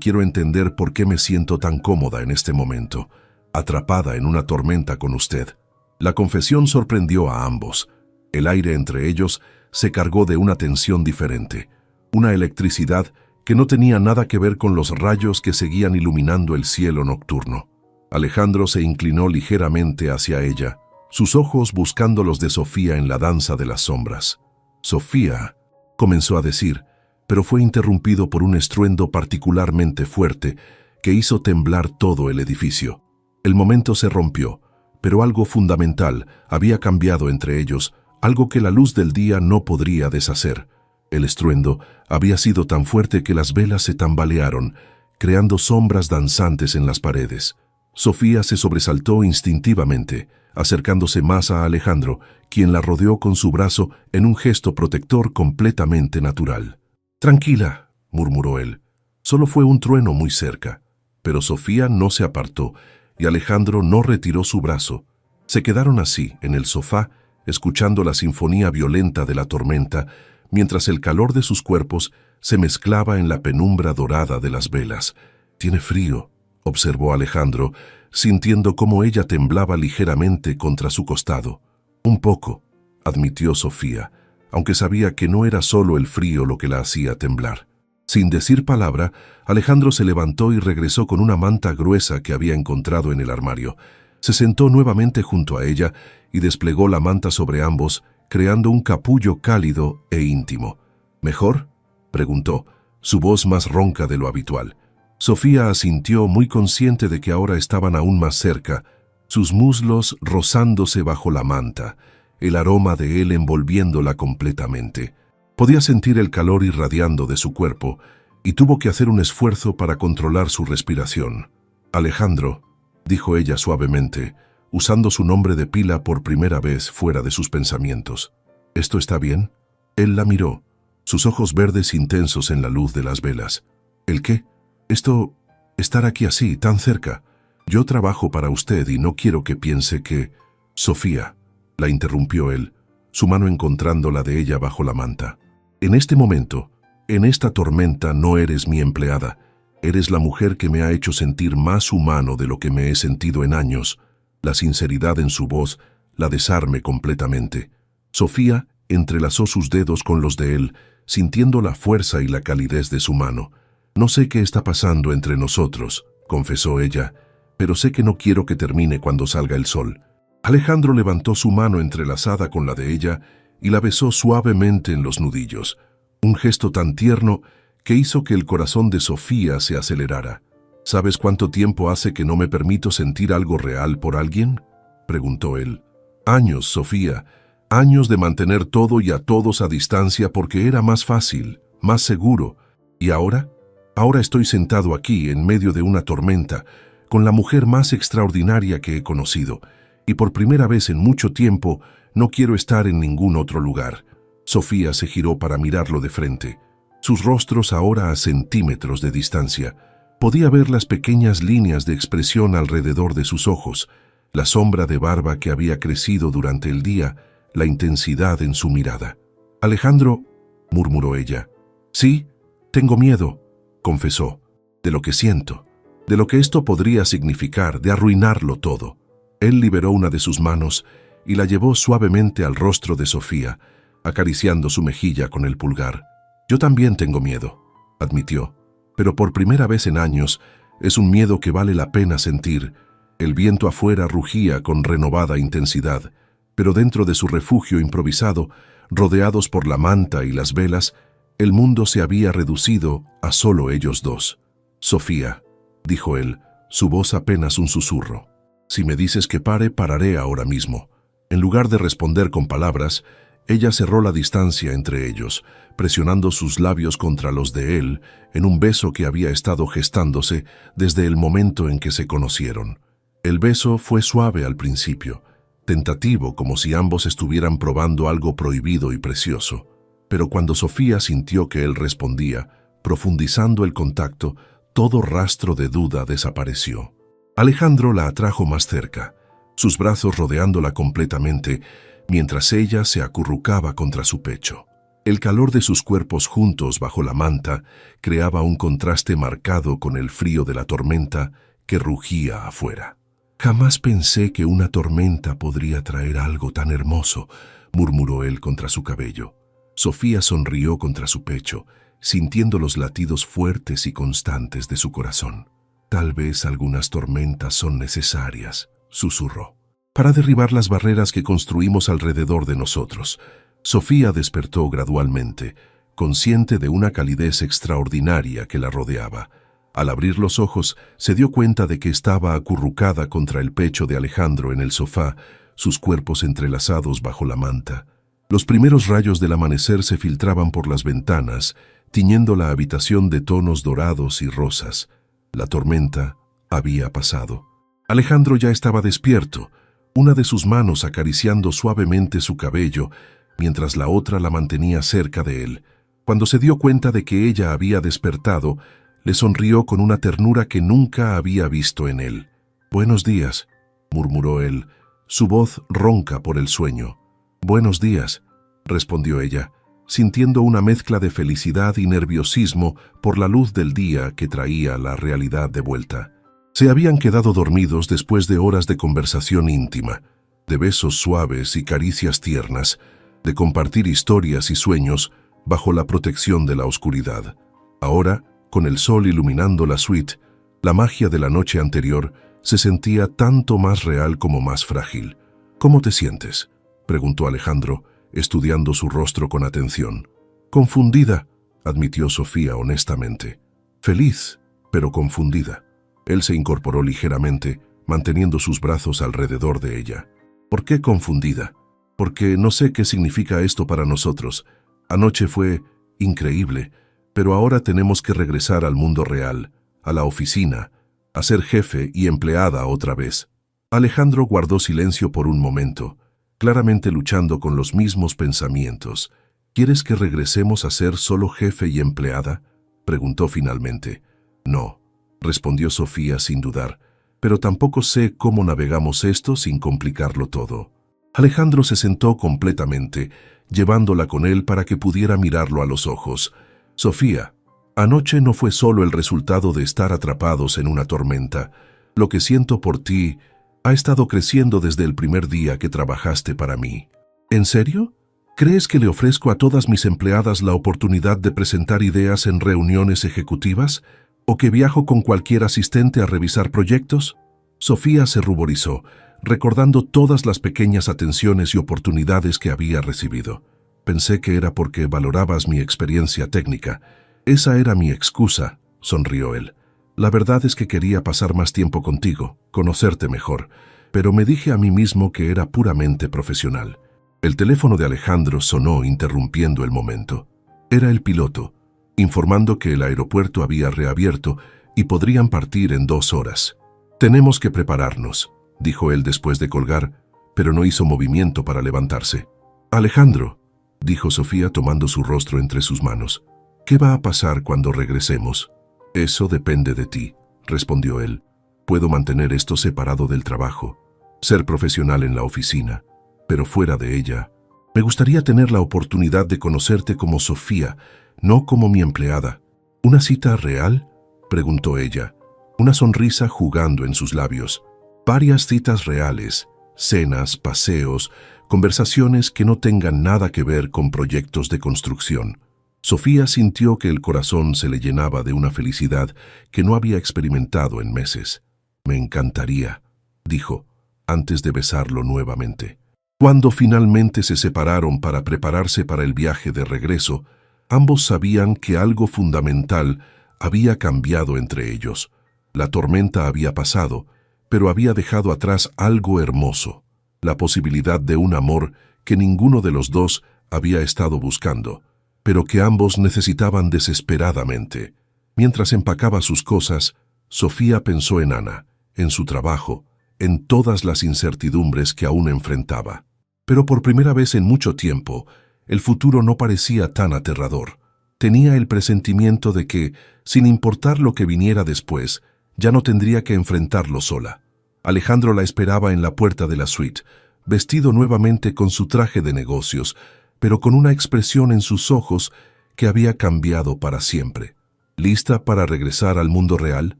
quiero entender por qué me siento tan cómoda en este momento, atrapada en una tormenta con usted». La confesión sorprendió a ambos. El aire entre ellos se cargó de una tensión diferente, una electricidad que no tenía nada que ver con los rayos que seguían iluminando el cielo nocturno. Alejandro se inclinó ligeramente hacia ella, sus ojos buscando los de Sofía en la danza de las sombras. «Sofía», comenzó a decir, pero fue interrumpido por un estruendo particularmente fuerte que hizo temblar todo el edificio. El momento se rompió, pero algo fundamental había cambiado entre ellos, algo que la luz del día no podría deshacer. El estruendo había sido tan fuerte que las velas se tambalearon, creando sombras danzantes en las paredes. Sofía se sobresaltó instintivamente, acercándose más a Alejandro, quien la rodeó con su brazo en un gesto protector completamente natural. «Tranquila», murmuró él. «Solo fue un trueno muy cerca». Pero Sofía no se apartó y Alejandro no retiró su brazo. Se quedaron así, en el sofá, escuchando la sinfonía violenta de la tormenta, mientras el calor de sus cuerpos se mezclaba en la penumbra dorada de las velas. «Tiene frío», observó Alejandro, sintiendo cómo ella temblaba ligeramente contra su costado. «Un poco», admitió Sofía, aunque sabía que no era solo el frío lo que la hacía temblar. Sin decir palabra, Alejandro se levantó y regresó con una manta gruesa que había encontrado en el armario. Se sentó nuevamente junto a ella y desplegó la manta sobre ambos, creando un capullo cálido e íntimo. «¿Mejor?», preguntó, su voz más ronca de lo habitual. Sofía asintió, muy consciente de que ahora estaban aún más cerca, sus muslos rozándose bajo la manta, el aroma de él envolviéndola completamente. Podía sentir el calor irradiando de su cuerpo y tuvo que hacer un esfuerzo para controlar su respiración. «Alejandro», dijo ella suavemente, usando su nombre de pila por primera vez fuera de sus pensamientos. «¿Esto está bien?». Él la miró, sus ojos verdes intensos en la luz de las velas. «¿El qué?». Estar aquí así, tan cerca. Yo trabajo para usted y no quiero que piense que... Sofía, la interrumpió él, su mano encontrando la de ella bajo la manta. En este momento, en esta tormenta no eres mi empleada. Eres la mujer que me ha hecho sentir más humano de lo que me he sentido en años. La sinceridad en su voz la desarme completamente. Sofía entrelazó sus dedos con los de él, sintiendo la fuerza y la calidez de su mano. No sé qué está pasando entre nosotros, confesó ella, pero sé que no quiero que termine cuando salga el sol. Alejandro levantó su mano entrelazada con la de ella y la besó suavemente en los nudillos, un gesto tan tierno que hizo que el corazón de Sofía se acelerara. ¿Sabes cuánto tiempo hace que no me permito sentir algo real por alguien?, preguntó él. Años, Sofía, años de mantener todo y a todos a distancia porque era más fácil, más seguro. ¿Y ahora? Ahora estoy sentado aquí en medio de una tormenta, con la mujer más extraordinaria que he conocido, y por primera vez en mucho tiempo no quiero estar en ningún otro lugar. Sofía se giró para mirarlo de frente. Sus rostros ahora a centímetros de distancia. Podía ver las pequeñas líneas de expresión alrededor de sus ojos, la sombra de barba que había crecido durante el día, la intensidad en su mirada. Alejandro, murmuró ella. Sí, tengo miedo, confesó, de lo que siento, de lo que esto podría significar, de arruinarlo todo. Él liberó una de sus manos y la llevó suavemente al rostro de Sofía, acariciando su mejilla con el pulgar. Yo también tengo miedo, admitió, pero por primera vez en años es un miedo que vale la pena sentir. El viento afuera rugía con renovada intensidad, pero dentro de su refugio improvisado, rodeados por la manta y las velas, el mundo se había reducido a solo ellos dos. Sofía, dijo él, su voz apenas un susurro. Si me dices que pare, pararé ahora mismo. En lugar de responder con palabras, ella cerró la distancia entre ellos, presionando sus labios contra los de él en un beso que había estado gestándose desde el momento en que se conocieron. El beso fue suave al principio, tentativo como si ambos estuvieran probando algo prohibido y precioso. Pero cuando Sofía sintió que él respondía, profundizando el contacto, todo rastro de duda desapareció. Alejandro la atrajo más cerca, sus brazos rodeándola completamente, mientras ella se acurrucaba contra su pecho. El calor de sus cuerpos juntos bajo la manta creaba un contraste marcado con el frío de la tormenta que rugía afuera. Jamás pensé que una tormenta podría traer algo tan hermoso, murmuró él contra su cabello. Sofía sonrió contra su pecho, sintiendo los latidos fuertes y constantes de su corazón. Tal vez algunas tormentas son necesarias, susurró, para derribar las barreras que construimos alrededor de nosotros. Sofía despertó gradualmente, consciente de una calidez extraordinaria que la rodeaba. Al abrir los ojos, se dio cuenta de que estaba acurrucada contra el pecho de Alejandro en el sofá, sus cuerpos entrelazados bajo la manta. Los primeros rayos del amanecer se filtraban por las ventanas, tiñendo la habitación de tonos dorados y rosas. La tormenta había pasado. Alejandro ya estaba despierto, una de sus manos acariciando suavemente su cabello, mientras la otra la mantenía cerca de él. Cuando se dio cuenta de que ella había despertado, le sonrió con una ternura que nunca había visto en él. «Buenos días», murmuró él, su voz ronca por el sueño. «Buenos días», respondió ella, sintiendo una mezcla de felicidad y nerviosismo por la luz del día que traía la realidad de vuelta. Se habían quedado dormidos después de horas de conversación íntima, de besos suaves y caricias tiernas, de compartir historias y sueños bajo la protección de la oscuridad. Ahora, con el sol iluminando la suite, la magia de la noche anterior se sentía tanto más real como más frágil. «¿Cómo te sientes?», preguntó Alejandro, estudiando su rostro con atención. «Confundida», admitió Sofía honestamente. «Feliz, pero confundida». Él se incorporó ligeramente, manteniendo sus brazos alrededor de ella. «¿Por qué confundida?». «Porque no sé qué significa esto para nosotros. Anoche fue increíble, pero ahora tenemos que regresar al mundo real, a la oficina, a ser jefe y empleada otra vez». Alejandro guardó silencio por un momento, claramente luchando con los mismos pensamientos. «¿Quieres que regresemos a ser solo jefe y empleada?», preguntó finalmente. No, respondió Sofía sin dudar, pero tampoco sé cómo navegamos esto sin complicarlo todo. Alejandro se sentó completamente, llevándola con él para que pudiera mirarlo a los ojos. Sofía, anoche no fue solo el resultado de estar atrapados en una tormenta. Lo que siento por ti ha estado creciendo desde el primer día que trabajaste para mí. ¿En serio? ¿Crees que le ofrezco a todas mis empleadas la oportunidad de presentar ideas en reuniones ejecutivas? ¿O que viajo con cualquier asistente a revisar proyectos? Sofía se ruborizó, recordando todas las pequeñas atenciones y oportunidades que había recibido. Pensé que era porque valorabas mi experiencia técnica. Esa era mi excusa, sonrió él. La verdad es que quería pasar más tiempo contigo, conocerte mejor, pero me dije a mí mismo que era puramente profesional. El teléfono de Alejandro sonó interrumpiendo el momento. Era el piloto, informando que el aeropuerto había reabierto y podrían partir en 2 horas. «Tenemos que prepararnos», dijo él después de colgar, pero no hizo movimiento para levantarse. «Alejandro», dijo Sofía tomando su rostro entre sus manos, «¿qué va a pasar cuando regresemos?» «Eso depende de ti», respondió él. «Puedo mantener esto separado del trabajo, ser profesional en la oficina, pero fuera de ella, me gustaría tener la oportunidad de conocerte como Sofía, no como mi empleada». «¿Una cita real?», preguntó ella, una sonrisa jugando en sus labios. «Varias citas reales, cenas, paseos, conversaciones que no tengan nada que ver con proyectos de construcción». Sofía sintió que el corazón se le llenaba de una felicidad que no había experimentado en meses. «Me encantaría», dijo, antes de besarlo nuevamente. Cuando finalmente se separaron para prepararse para el viaje de regreso, ambos sabían que algo fundamental había cambiado entre ellos. La tormenta había pasado, pero había dejado atrás algo hermoso, la posibilidad de un amor que ninguno de los dos había estado buscando, pero que ambos necesitaban desesperadamente. Mientras empacaba sus cosas, Sofía pensó en Ana, en su trabajo, en todas las incertidumbres que aún enfrentaba. Pero por primera vez en mucho tiempo, el futuro no parecía tan aterrador. Tenía el presentimiento de que, sin importar lo que viniera después, ya no tendría que enfrentarlo sola. Alejandro la esperaba en la puerta de la suite, vestido nuevamente con su traje de negocios, pero con una expresión en sus ojos que había cambiado para siempre. «¿Lista para regresar al mundo real?»,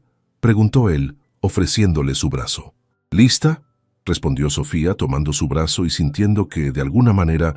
preguntó él, ofreciéndole su brazo. «¿Lista?», respondió Sofía tomando su brazo y sintiendo que, de alguna manera,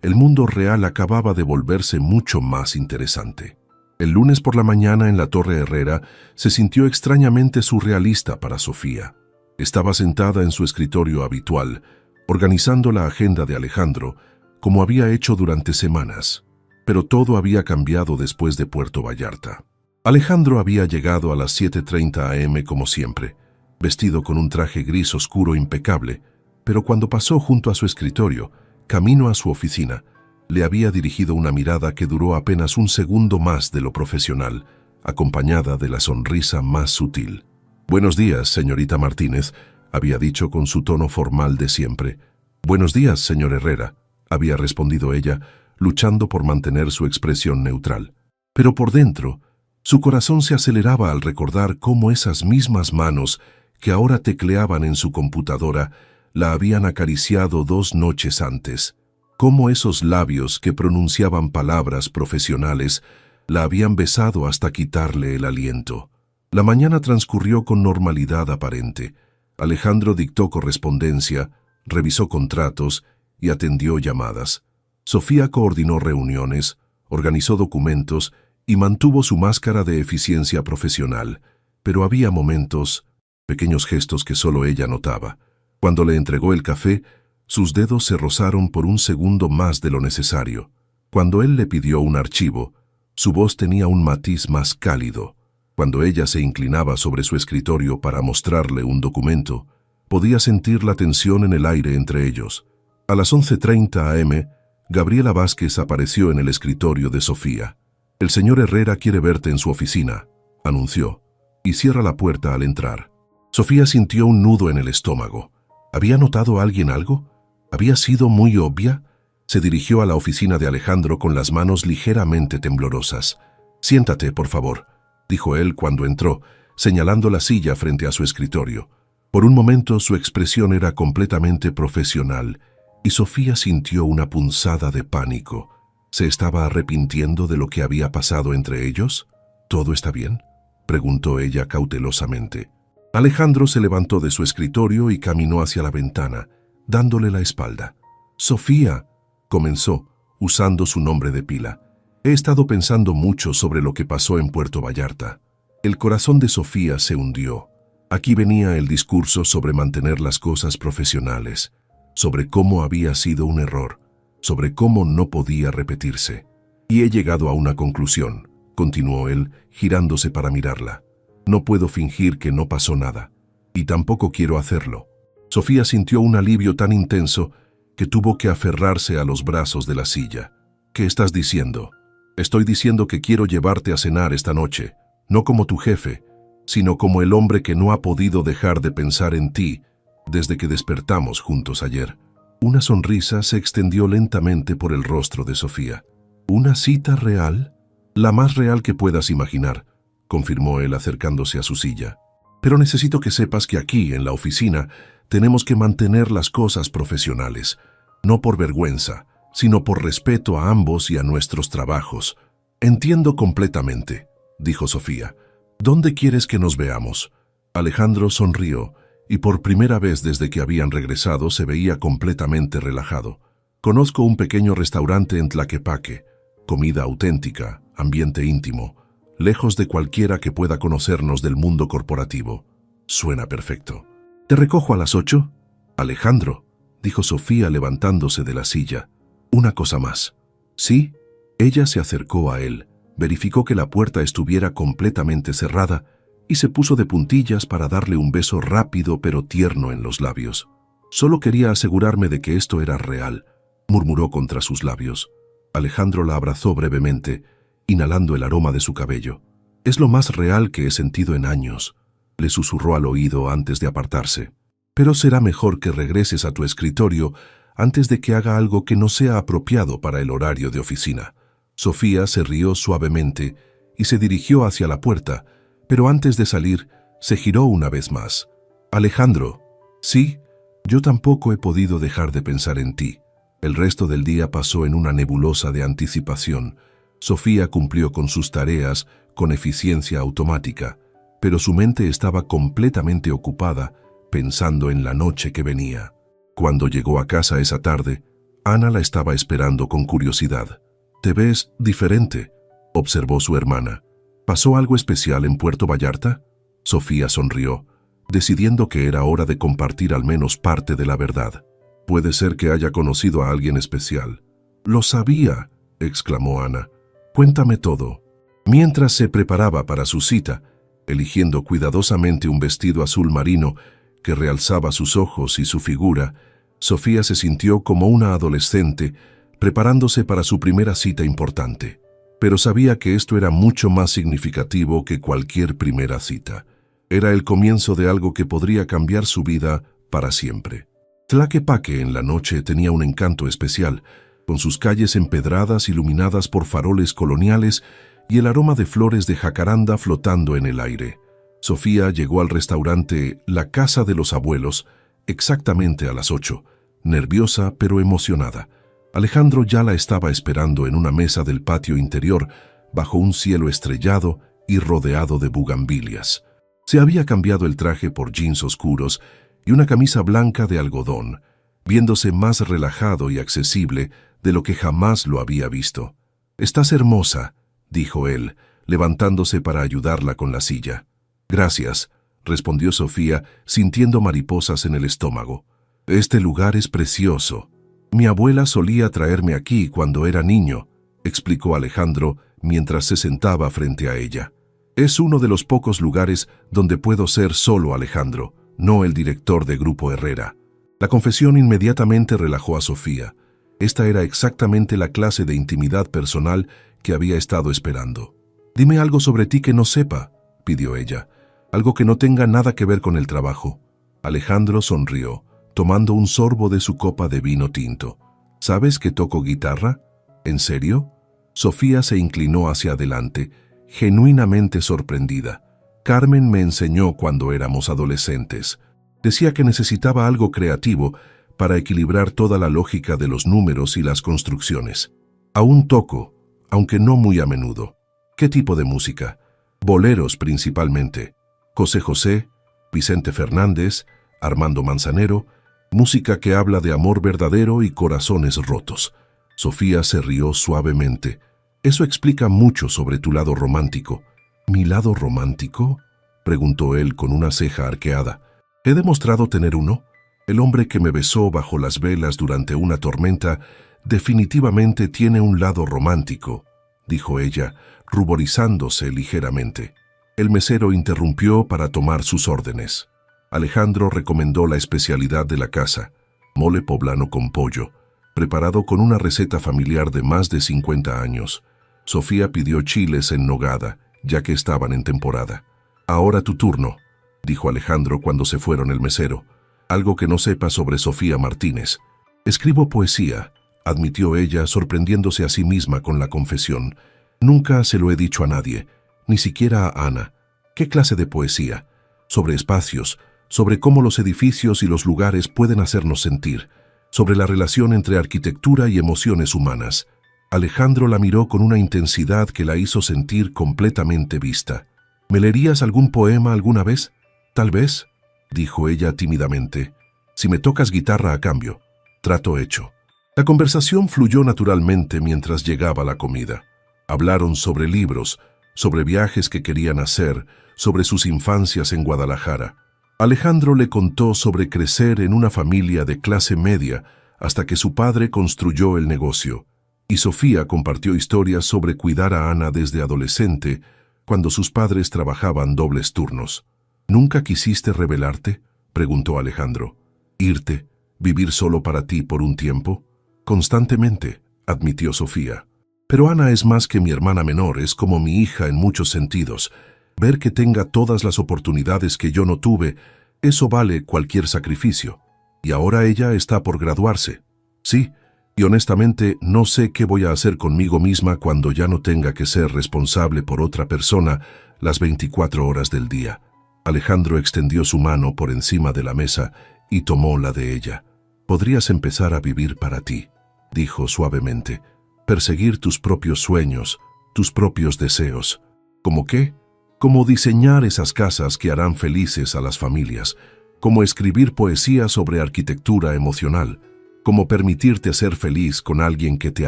el mundo real acababa de volverse mucho más interesante. El lunes por la mañana en la Torre Herrera se sintió extrañamente surrealista para Sofía. Estaba sentada en su escritorio habitual, organizando la agenda de Alejandro, como había hecho durante semanas. Pero todo había cambiado después de Puerto Vallarta. Alejandro había llegado a las 7:30 am como siempre, vestido con un traje gris oscuro impecable, pero cuando pasó junto a su escritorio, camino a su oficina, le había dirigido una mirada que duró apenas un segundo más de lo profesional, acompañada de la sonrisa más sutil. «Buenos días, señorita Martínez», había dicho con su tono formal de siempre. «Buenos días, señor Herrera», había respondido ella, luchando por mantener su expresión neutral. Pero por dentro, su corazón se aceleraba al recordar cómo esas mismas manos que ahora tecleaban en su computadora la habían acariciado 2 noches antes. Cómo esos labios que pronunciaban palabras profesionales la habían besado hasta quitarle el aliento. La mañana transcurrió con normalidad aparente. Alejandro dictó correspondencia, revisó contratos y atendió llamadas. Sofía coordinó reuniones, organizó documentos y mantuvo su máscara de eficiencia profesional, pero había momentos, pequeños gestos que solo ella notaba. Cuando le entregó el café, sus dedos se rozaron por un segundo más de lo necesario. Cuando él le pidió un archivo, su voz tenía un matiz más cálido. Cuando ella se inclinaba sobre su escritorio para mostrarle un documento, podía sentir la tensión en el aire entre ellos. A las 11:30 am, Gabriela Vázquez apareció en el escritorio de Sofía. «El señor Herrera quiere verte en su oficina», anunció, y cierra la puerta al entrar. Sofía sintió un nudo en el estómago. ¿Había notado alguien algo? ¿Había sido muy obvia? Se dirigió a la oficina de Alejandro con las manos ligeramente temblorosas. «Siéntate, por favor», dijo él cuando entró, señalando la silla frente a su escritorio. Por un momento su expresión era completamente profesional y Sofía sintió una punzada de pánico. ¿Se estaba arrepintiendo de lo que había pasado entre ellos? ¿Todo está bien?, preguntó ella cautelosamente. Alejandro se levantó de su escritorio y caminó hacia la ventana, dándole la espalda. «Sofía», comenzó, usando su nombre de pila. «He estado pensando mucho sobre lo que pasó en Puerto Vallarta». El corazón de Sofía se hundió. Aquí venía el discurso sobre mantener las cosas profesionales, sobre cómo había sido un error, sobre cómo no podía repetirse. «Y he llegado a una conclusión», continuó él, girándose para mirarla. «No puedo fingir que no pasó nada, y tampoco quiero hacerlo». Sofía sintió un alivio tan intenso que tuvo que aferrarse a los brazos de la silla. «¿Qué estás diciendo?» «Estoy diciendo que quiero llevarte a cenar esta noche, no como tu jefe, sino como el hombre que no ha podido dejar de pensar en ti desde que despertamos juntos ayer». Una sonrisa se extendió lentamente por el rostro de Sofía. «¿Una cita real?» «La más real que puedas imaginar», confirmó él acercándose a su silla. «Pero necesito que sepas que aquí, en la oficina, tenemos que mantener las cosas profesionales, no por vergüenza, sino por respeto a ambos y a nuestros trabajos». «Entiendo completamente», dijo Sofía. «¿Dónde quieres que nos veamos?» Alejandro sonrió, y por primera vez desde que habían regresado se veía completamente relajado. «Conozco un pequeño restaurante en Tlaquepaque, comida auténtica, ambiente íntimo, lejos de cualquiera que pueda conocernos del mundo corporativo». «Suena perfecto». «¿Te recojo a las 8? «Alejandro», dijo Sofía levantándose de la silla. «Una cosa más». «¿Sí?» Ella se acercó a él, verificó que la puerta estuviera completamente cerrada y se puso de puntillas para darle un beso rápido pero tierno en los labios. «Solo quería asegurarme de que esto era real», murmuró contra sus labios. Alejandro la abrazó brevemente, inhalando el aroma de su cabello. «Es lo más real que he sentido en años», le susurró al oído antes de apartarse. «Pero será mejor que regreses a tu escritorio antes de que haga algo que no sea apropiado para el horario de oficina». Sofía se rió suavemente y se dirigió hacia la puerta, pero antes de salir, se giró una vez más. «Alejandro». «Sí, yo tampoco he podido dejar de pensar en ti». El resto del día pasó en una nebulosa de anticipación. Sofía cumplió con sus tareas con eficiencia automática, pero su mente estaba completamente ocupada pensando en la noche que venía. Cuando llegó a casa esa tarde, Ana la estaba esperando con curiosidad. «Te ves diferente», observó su hermana. «¿Pasó algo especial en Puerto Vallarta?» Sofía sonrió, decidiendo que era hora de compartir al menos parte de la verdad. «Puede ser que haya conocido a alguien especial». «Lo sabía», exclamó Ana. «Cuéntame todo». Mientras se preparaba para su cita, eligiendo cuidadosamente un vestido azul marino que realzaba sus ojos y su figura, Sofía se sintió como una adolescente preparándose para su primera cita importante. Pero sabía que esto era mucho más significativo que cualquier primera cita. Era el comienzo de algo que podría cambiar su vida para siempre. Tlaquepaque en la noche tenía un encanto especial, con sus calles empedradas iluminadas por faroles coloniales y el aroma de flores de jacaranda flotando en el aire. Sofía llegó al restaurante La Casa de los Abuelos exactamente a las 8, nerviosa pero emocionada. Alejandro ya la estaba esperando en una mesa del patio interior, bajo un cielo estrellado y rodeado de bugambilias. Se había cambiado el traje por jeans oscuros y una camisa blanca de algodón, viéndose más relajado y accesible de lo que jamás lo había visto. «Estás hermosa», dijo él, levantándose para ayudarla con la silla. «Gracias», respondió Sofía, sintiendo mariposas en el estómago. «Este lugar es precioso. Mi abuela solía traerme aquí cuando era niño», explicó Alejandro mientras se sentaba frente a ella. «Es uno de los pocos lugares donde puedo ser solo Alejandro, no el director de Grupo Herrera». La confesión inmediatamente relajó a Sofía. Esta era exactamente la clase de intimidad personal que había estado esperando. «Dime algo sobre ti que no sepa», pidió ella. «Algo que no tenga nada que ver con el trabajo». Alejandro sonrió, tomando un sorbo de su copa de vino tinto. «¿Sabes que toco guitarra?» «¿En serio?» Sofía se inclinó hacia adelante, genuinamente sorprendida. Carmen me enseñó cuando éramos adolescentes. Decía que necesitaba algo creativo para equilibrar toda la lógica de los números y las construcciones. Aún toco, aunque no muy a menudo. ¿Qué tipo de música? Boleros principalmente. José José, Vicente Fernández, Armando Manzanero, música que habla de amor verdadero y corazones rotos. Sofía se rió suavemente. Eso explica mucho sobre tu lado romántico. ¿Mi lado romántico?, preguntó él con una ceja arqueada. ¿He demostrado tener uno? El hombre que me besó bajo las velas durante una tormenta definitivamente tiene un lado romántico, dijo ella, ruborizándose ligeramente. El mesero interrumpió para tomar sus órdenes. Alejandro recomendó la especialidad de la casa, mole poblano con pollo, preparado con una receta familiar de más de 50 años. Sofía pidió chiles en nogada, ya que estaban en temporada. «Ahora tu turno», dijo Alejandro cuando se fueron el mesero. «Algo que no sepa sobre Sofía Martínez». «Escribo poesía», admitió ella, sorprendiéndose a sí misma con la confesión. «Nunca se lo he dicho a nadie, ni siquiera a Ana». «¿Qué clase de poesía?» «Sobre espacios, sobre cómo los edificios y los lugares pueden hacernos sentir, sobre la relación entre arquitectura y emociones humanas». Alejandro la miró con una intensidad que la hizo sentir completamente vista. «¿Me leerías algún poema alguna vez?» «Tal vez», dijo ella tímidamente. «Si me tocas guitarra a cambio». Trato hecho. La conversación fluyó naturalmente mientras llegaba la comida. Hablaron sobre libros, sobre viajes que querían hacer, sobre sus infancias en Guadalajara. Alejandro le contó sobre crecer en una familia de clase media hasta que su padre construyó el negocio. Y Sofía compartió historias sobre cuidar a Ana desde adolescente, cuando sus padres trabajaban dobles turnos. «¿Nunca quisiste rebelarte?», preguntó Alejandro. «¿Irte, vivir solo para ti por un tiempo?» «Constantemente», admitió Sofía. «Pero Ana es más que mi hermana menor, es como mi hija en muchos sentidos. Ver que tenga todas las oportunidades que yo no tuve, eso vale cualquier sacrificio. Y ahora ella está por graduarse». «Sí, y honestamente no sé qué voy a hacer conmigo misma cuando ya no tenga que ser responsable por otra persona las 24 horas del día». Alejandro extendió su mano por encima de la mesa y tomó la de ella. «Podrías empezar a vivir para ti», dijo suavemente. «Perseguir tus propios sueños, tus propios deseos». ¿Cómo qué? Como diseñar esas casas que harán felices a las familias, como escribir poesía sobre arquitectura emocional, como permitirte ser feliz con alguien que te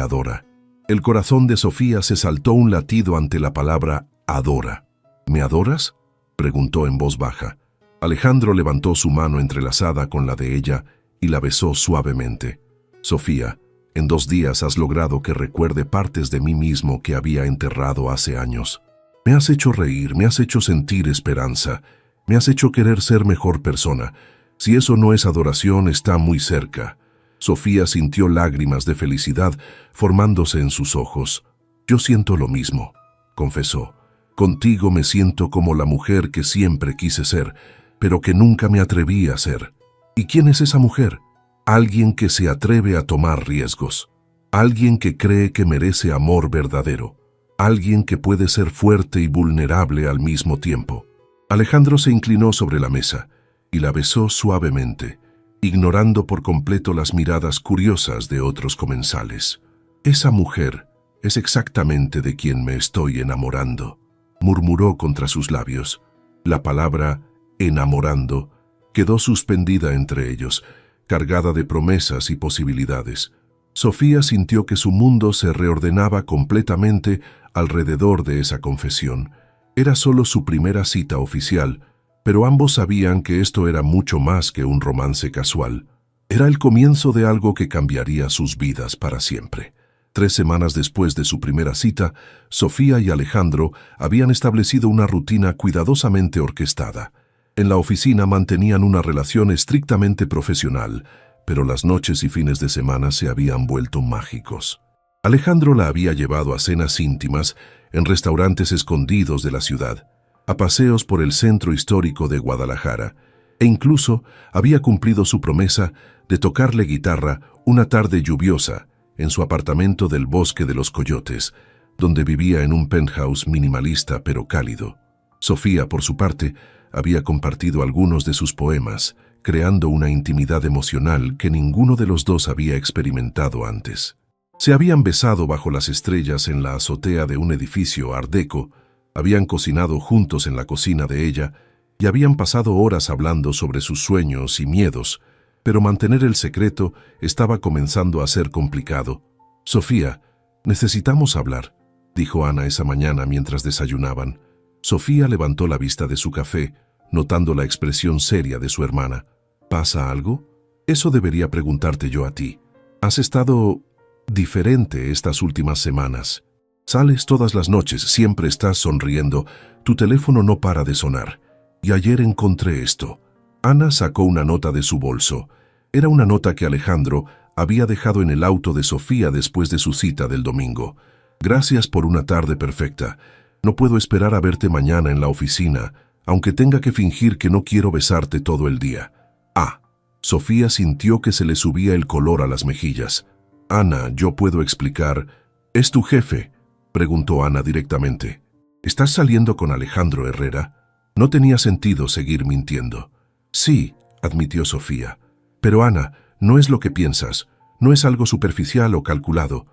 adora. El corazón de Sofía se saltó un latido ante la palabra adora. «¿Me adoras?», preguntó en voz baja. Alejandro levantó su mano entrelazada con la de ella y la besó suavemente. «Sofía, en 2 días has logrado que recuerde partes de mí mismo que había enterrado hace años. Me has hecho reír, me has hecho sentir esperanza, me has hecho querer ser mejor persona. Si eso no es adoración, está muy cerca». Sofía sintió lágrimas de felicidad formándose en sus ojos. «Yo siento lo mismo», confesó. «Contigo me siento como la mujer que siempre quise ser, pero que nunca me atreví a ser». ¿Y quién es esa mujer? Alguien que se atreve a tomar riesgos. Alguien que cree que merece amor verdadero. Alguien que puede ser fuerte y vulnerable al mismo tiempo. Alejandro se inclinó sobre la mesa y la besó suavemente, ignorando por completo las miradas curiosas de otros comensales. «Esa mujer es exactamente de quien me estoy enamorando», murmuró contra sus labios. La palabra enamorando quedó suspendida entre ellos, cargada de promesas y posibilidades. Sofía sintió que su mundo se reordenaba completamente alrededor de esa confesión. Era solo su primera cita oficial, pero ambos sabían que esto era mucho más que un romance casual. Era el comienzo de algo que cambiaría sus vidas para siempre. 3 semanas después de su primera cita, Sofía y Alejandro habían establecido una rutina cuidadosamente orquestada. En la oficina mantenían una relación estrictamente profesional, pero las noches y fines de semana se habían vuelto mágicos. Alejandro la había llevado a cenas íntimas en restaurantes escondidos de la ciudad, a paseos por el centro histórico de Guadalajara, e incluso había cumplido su promesa de tocarle guitarra una tarde lluviosa en su apartamento del Bosque de los Coyotes, donde vivía en un penthouse minimalista pero cálido. Sofía, por su parte, había compartido algunos de sus poemas, creando una intimidad emocional que ninguno de los dos había experimentado antes. Se habían besado bajo las estrellas en la azotea de un edificio art déco, habían cocinado juntos en la cocina de ella y habían pasado horas hablando sobre sus sueños y miedos, pero mantener el secreto estaba comenzando a ser complicado. «Sofía, necesitamos hablar», dijo Ana esa mañana mientras desayunaban. Sofía levantó la vista de su café, notando la expresión seria de su hermana. «¿Pasa algo? Eso debería preguntarte yo a ti. Has estado diferente estas últimas semanas. Sales todas las noches, siempre estás sonriendo, tu teléfono no para de sonar. Y ayer encontré esto». Ana sacó una nota de su bolso. Era una nota que Alejandro había dejado en el auto de Sofía después de su cita del domingo. «Gracias por una tarde perfecta. No puedo esperar a verte mañana en la oficina, aunque tenga que fingir que no quiero besarte todo el día. Ah». Sofía sintió que se le subía el color a las mejillas. «Ana, yo puedo explicar». «¿Es tu jefe?», preguntó Ana directamente. «¿Estás saliendo con Alejandro Herrera?» No tenía sentido seguir mintiendo. «Sí», admitió Sofía. «Pero Ana, no es lo que piensas. No es algo superficial o calculado.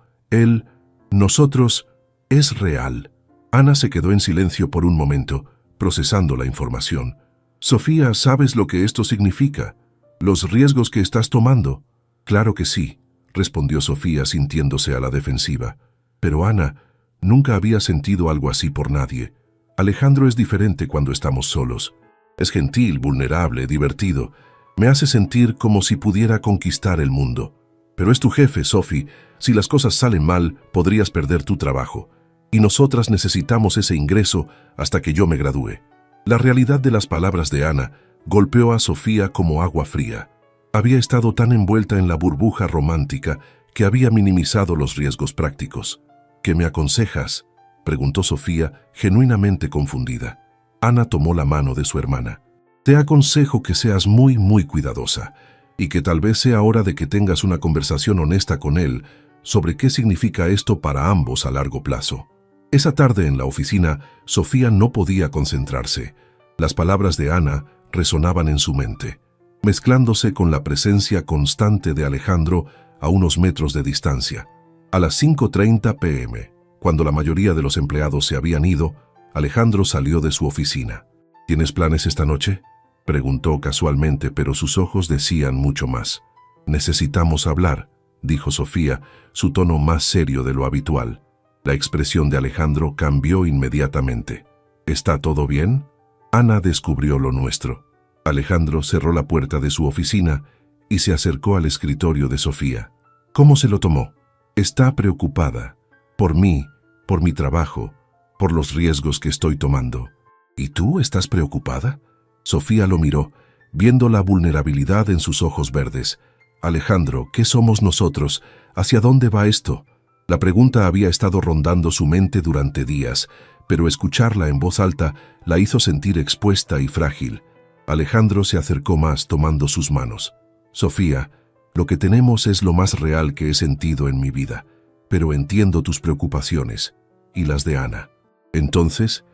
Nosotros, es real». Ana se quedó en silencio por un momento, procesando la información. «Sofía, ¿sabes lo que esto significa? ¿Los riesgos que estás tomando?» «Claro que sí», respondió Sofía sintiéndose a la defensiva. «Pero Ana, nunca había sentido algo así por nadie. Alejandro es diferente cuando estamos solos. Es gentil, vulnerable, divertido. Me hace sentir como si pudiera conquistar el mundo. Pero es tu jefe, Sophie. Si las cosas salen mal, podrías perder tu trabajo. Y nosotras necesitamos ese ingreso hasta que yo me gradúe». La realidad de las palabras de Ana golpeó a Sofía como agua fría. Había estado tan envuelta en la burbuja romántica que había minimizado los riesgos prácticos. «¿Qué me aconsejas?», preguntó Sofía, genuinamente confundida. Ana tomó la mano de su hermana. «Te aconsejo que seas muy cuidadosa y que tal vez sea hora de que tengas una conversación honesta con él sobre qué significa esto para ambos a largo plazo». Esa tarde en la oficina, Sofía no podía concentrarse. Las palabras de Ana resonaban en su mente, mezclándose con la presencia constante de Alejandro a unos metros de distancia. A las 5:30 p.m., cuando la mayoría de los empleados se habían ido, Alejandro salió de su oficina. «¿Tienes planes esta noche?», preguntó casualmente, pero sus ojos decían mucho más. «Necesitamos hablar», dijo Sofía, su tono más serio de lo habitual. La expresión de Alejandro cambió inmediatamente. «¿Está todo bien?». Ana descubrió lo nuestro. Alejandro cerró la puerta de su oficina y se acercó al escritorio de Sofía. «¿Cómo se lo tomó?». «Está preocupada. Por mí, por mi trabajo, por los riesgos que estoy tomando». «¿Y tú estás preocupada?». Sofía lo miró, viendo la vulnerabilidad en sus ojos verdes. «Alejandro, ¿qué somos nosotros? ¿Hacia dónde va esto?». La pregunta había estado rondando su mente durante días, pero escucharla en voz alta la hizo sentir expuesta y frágil. Alejandro se acercó más, tomando sus manos. «Sofía, lo que tenemos es lo más real que he sentido en mi vida, pero entiendo tus preocupaciones y las de Ana. Entonces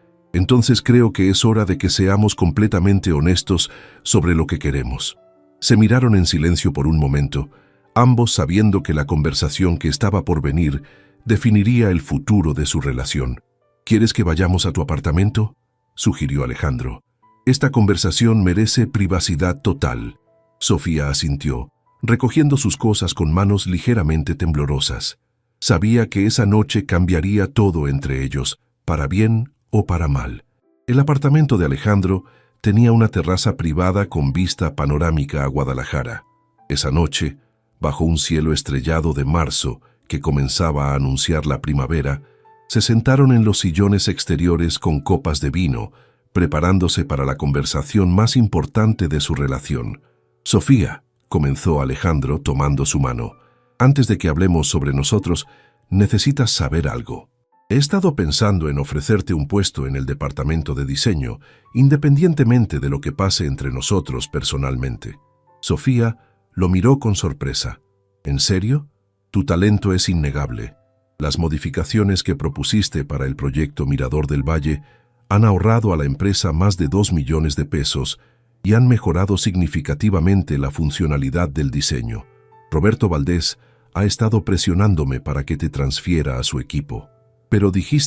creo que es hora de que seamos completamente honestos sobre lo que queremos». Se miraron en silencio por un momento, ambos sabiendo que la conversación que estaba por venir definiría el futuro de su relación. «¿Quieres que vayamos a tu apartamento?», sugirió Alejandro. «Esta conversación merece privacidad total». Sofía asintió, recogiendo sus cosas con manos ligeramente temblorosas. Sabía que esa noche cambiaría todo entre ellos, para bien o para mal. El apartamento de Alejandro tenía una terraza privada con vista panorámica a Guadalajara. Esa noche, bajo un cielo estrellado de marzo que comenzaba a anunciar la primavera, se sentaron en los sillones exteriores con copas de vino, preparándose para la conversación más importante de su relación. «Sofía», comenzó Alejandro tomando su mano, «antes de que hablemos sobre nosotros, necesitas saber algo. He estado pensando en ofrecerte un puesto en el departamento de diseño, independientemente de lo que pase entre nosotros personalmente». Sofía lo miró con sorpresa. «¿En serio? Tu talento es innegable». Las modificaciones que propusiste para el proyecto Mirador del Valle han ahorrado a la empresa más de 2 millones de pesos y han mejorado significativamente la funcionalidad del diseño. Roberto Valdés ha estado presionándome para que te transfiera a su equipo. Pero dije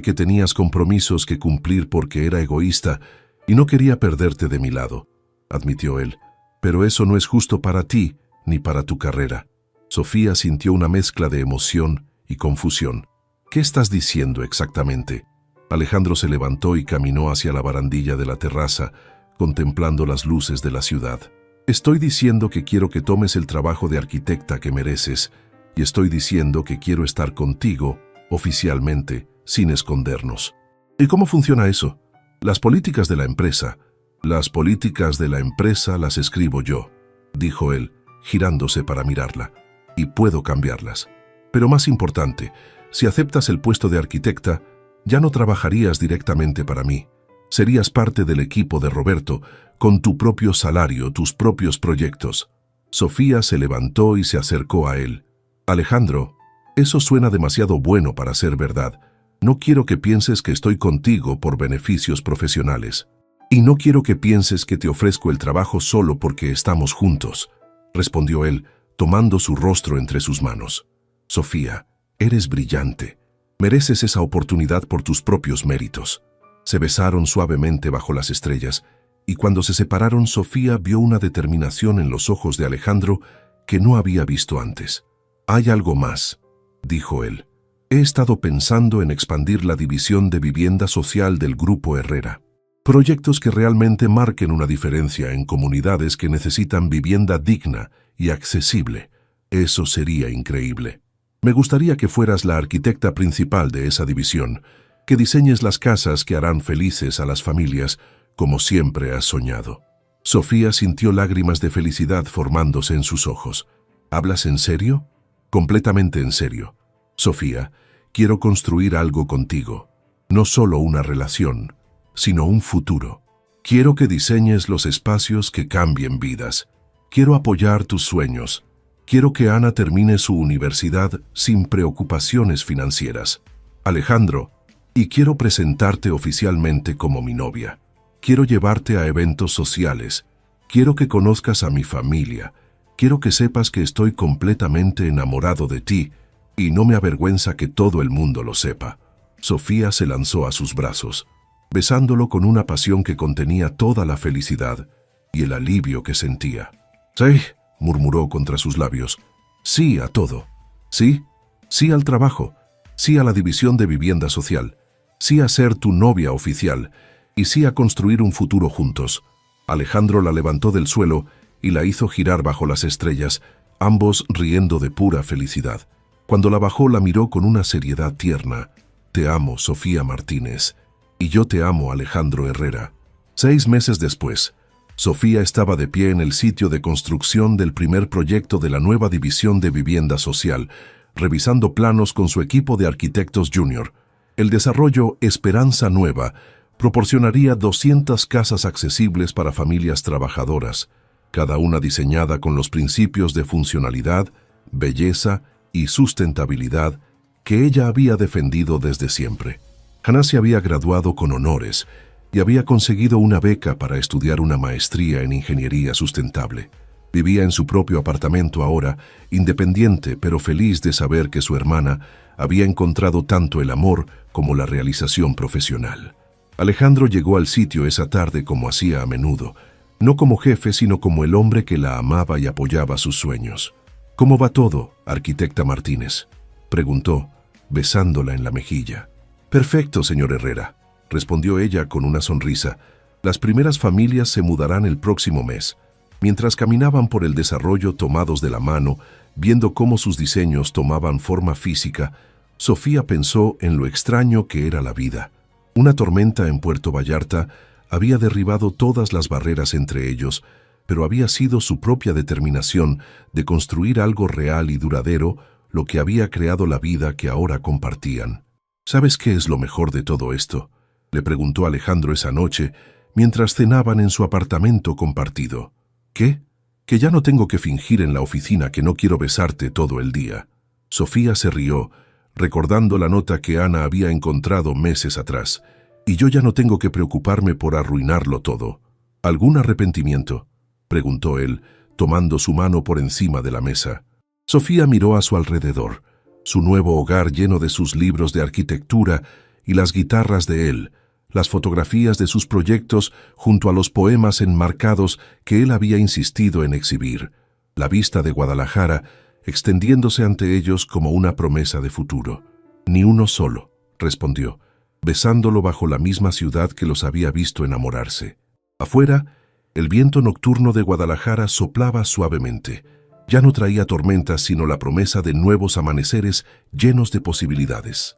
que tenías compromisos que cumplir porque era egoísta y no quería perderte de mi lado, admitió él. Pero eso no es justo para ti ni para tu carrera. Sofía sintió una mezcla de emoción y confusión. ¿Qué estás diciendo exactamente? Alejandro se levantó y caminó hacia la barandilla de la terraza, contemplando las luces de la ciudad. Estoy diciendo que quiero que tomes el trabajo de arquitecta que mereces, y estoy diciendo que quiero estar contigo, oficialmente, sin escondernos. ¿Y cómo funciona eso? Las políticas de la empresa las escribo yo, dijo él, girándose para mirarla, y puedo cambiarlas. Pero más importante, si aceptas el puesto de arquitecta, ya no trabajarías directamente para mí. Serías parte del equipo de Roberto, con tu propio salario, tus propios proyectos. Sofía se levantó y se acercó a él. Alejandro, eso suena demasiado bueno para ser verdad. No quiero que pienses que estoy contigo por beneficios profesionales. Y no quiero que pienses que te ofrezco el trabajo solo porque estamos juntos, respondió él, tomando su rostro entre sus manos. Sofía, eres brillante. Mereces esa oportunidad por tus propios méritos. Se besaron suavemente bajo las estrellas, y cuando se separaron, Sofía vio una determinación en los ojos de Alejandro que no había visto antes. Hay algo más, dijo él. He estado pensando en expandir la división de vivienda social del Grupo Herrera. Proyectos que realmente marquen una diferencia en comunidades que necesitan vivienda digna y accesible. Eso sería increíble. Me gustaría que fueras la arquitecta principal de esa división, que diseñes las casas que harán felices a las familias, como siempre has soñado. Sofía sintió lágrimas de felicidad formándose en sus ojos. ¿Hablas en serio? Completamente en serio. Sofía, quiero construir algo contigo. No solo una relación, sino un futuro. Quiero que diseñes los espacios que cambien vidas. Quiero apoyar tus sueños. Quiero que Ana termine su universidad sin preocupaciones financieras. Alejandro, y quiero presentarte oficialmente como mi novia. Quiero llevarte a eventos sociales. Quiero que conozcas a mi familia. Quiero que sepas que estoy completamente enamorado de ti y no me avergüenza que todo el mundo lo sepa. Sofía se lanzó a sus brazos, besándolo con una pasión que contenía toda la felicidad y el alivio que sentía. «Sí», murmuró contra sus labios. «Sí a todo. Sí, sí al trabajo. Sí a la división de vivienda social. Sí a ser tu novia oficial. Y sí a construir un futuro juntos». Alejandro la levantó del suelo y la hizo girar bajo las estrellas, ambos riendo de pura felicidad. Cuando la bajó, la miró con una seriedad tierna. «Te amo, Sofía Martínez. Y yo te amo, Alejandro Herrera». 6 meses después, Sofía estaba de pie en el sitio de construcción del primer proyecto de la nueva división de vivienda social, revisando planos con su equipo de arquitectos junior. El desarrollo Esperanza Nueva proporcionaría 200 casas accesibles para familias trabajadoras, cada una diseñada con los principios de funcionalidad, belleza y sustentabilidad que ella había defendido desde siempre. Ana se había graduado con honores y había conseguido una beca para estudiar una maestría en ingeniería sustentable. Vivía en su propio apartamento ahora, independiente pero feliz de saber que su hermana había encontrado tanto el amor como la realización profesional. Alejandro llegó al sitio esa tarde como hacía a menudo, no como jefe sino como el hombre que la amaba y apoyaba sus sueños. «¿Cómo va todo, arquitecta Martínez?», preguntó, besándola en la mejilla. «Perfecto, señor Herrera», respondió ella con una sonrisa. «Las primeras familias se mudarán el próximo mes». Mientras caminaban por el desarrollo tomados de la mano, viendo cómo sus diseños tomaban forma física, Sofía pensó en lo extraño que era la vida. Una tormenta en Puerto Vallarta había derribado todas las barreras entre ellos, pero había sido su propia determinación de construir algo real y duradero lo que había creado la vida que ahora compartían. «¿Sabes qué es lo mejor de todo esto?», le preguntó Alejandro esa noche, mientras cenaban en su apartamento compartido. «¿Qué? Que ya no tengo que fingir en la oficina que no quiero besarte todo el día». Sofía se rió recordando la nota que Ana había encontrado meses atrás. Y yo ya no tengo que preocuparme por arruinarlo todo. ¿Algún arrepentimiento?, preguntó él, tomando su mano por encima de la mesa. Sofía miró a su alrededor, su nuevo hogar lleno de sus libros de arquitectura y las guitarras de él, las fotografías de sus proyectos junto a los poemas enmarcados que él había insistido en exhibir, la vista de Guadalajara extendiéndose ante ellos como una promesa de futuro. Ni uno solo, respondió, besándolo bajo la misma ciudad que los había visto enamorarse. Afuera, el viento nocturno de Guadalajara soplaba suavemente. Ya no traía tormentas, sino la promesa de nuevos amaneceres llenos de posibilidades.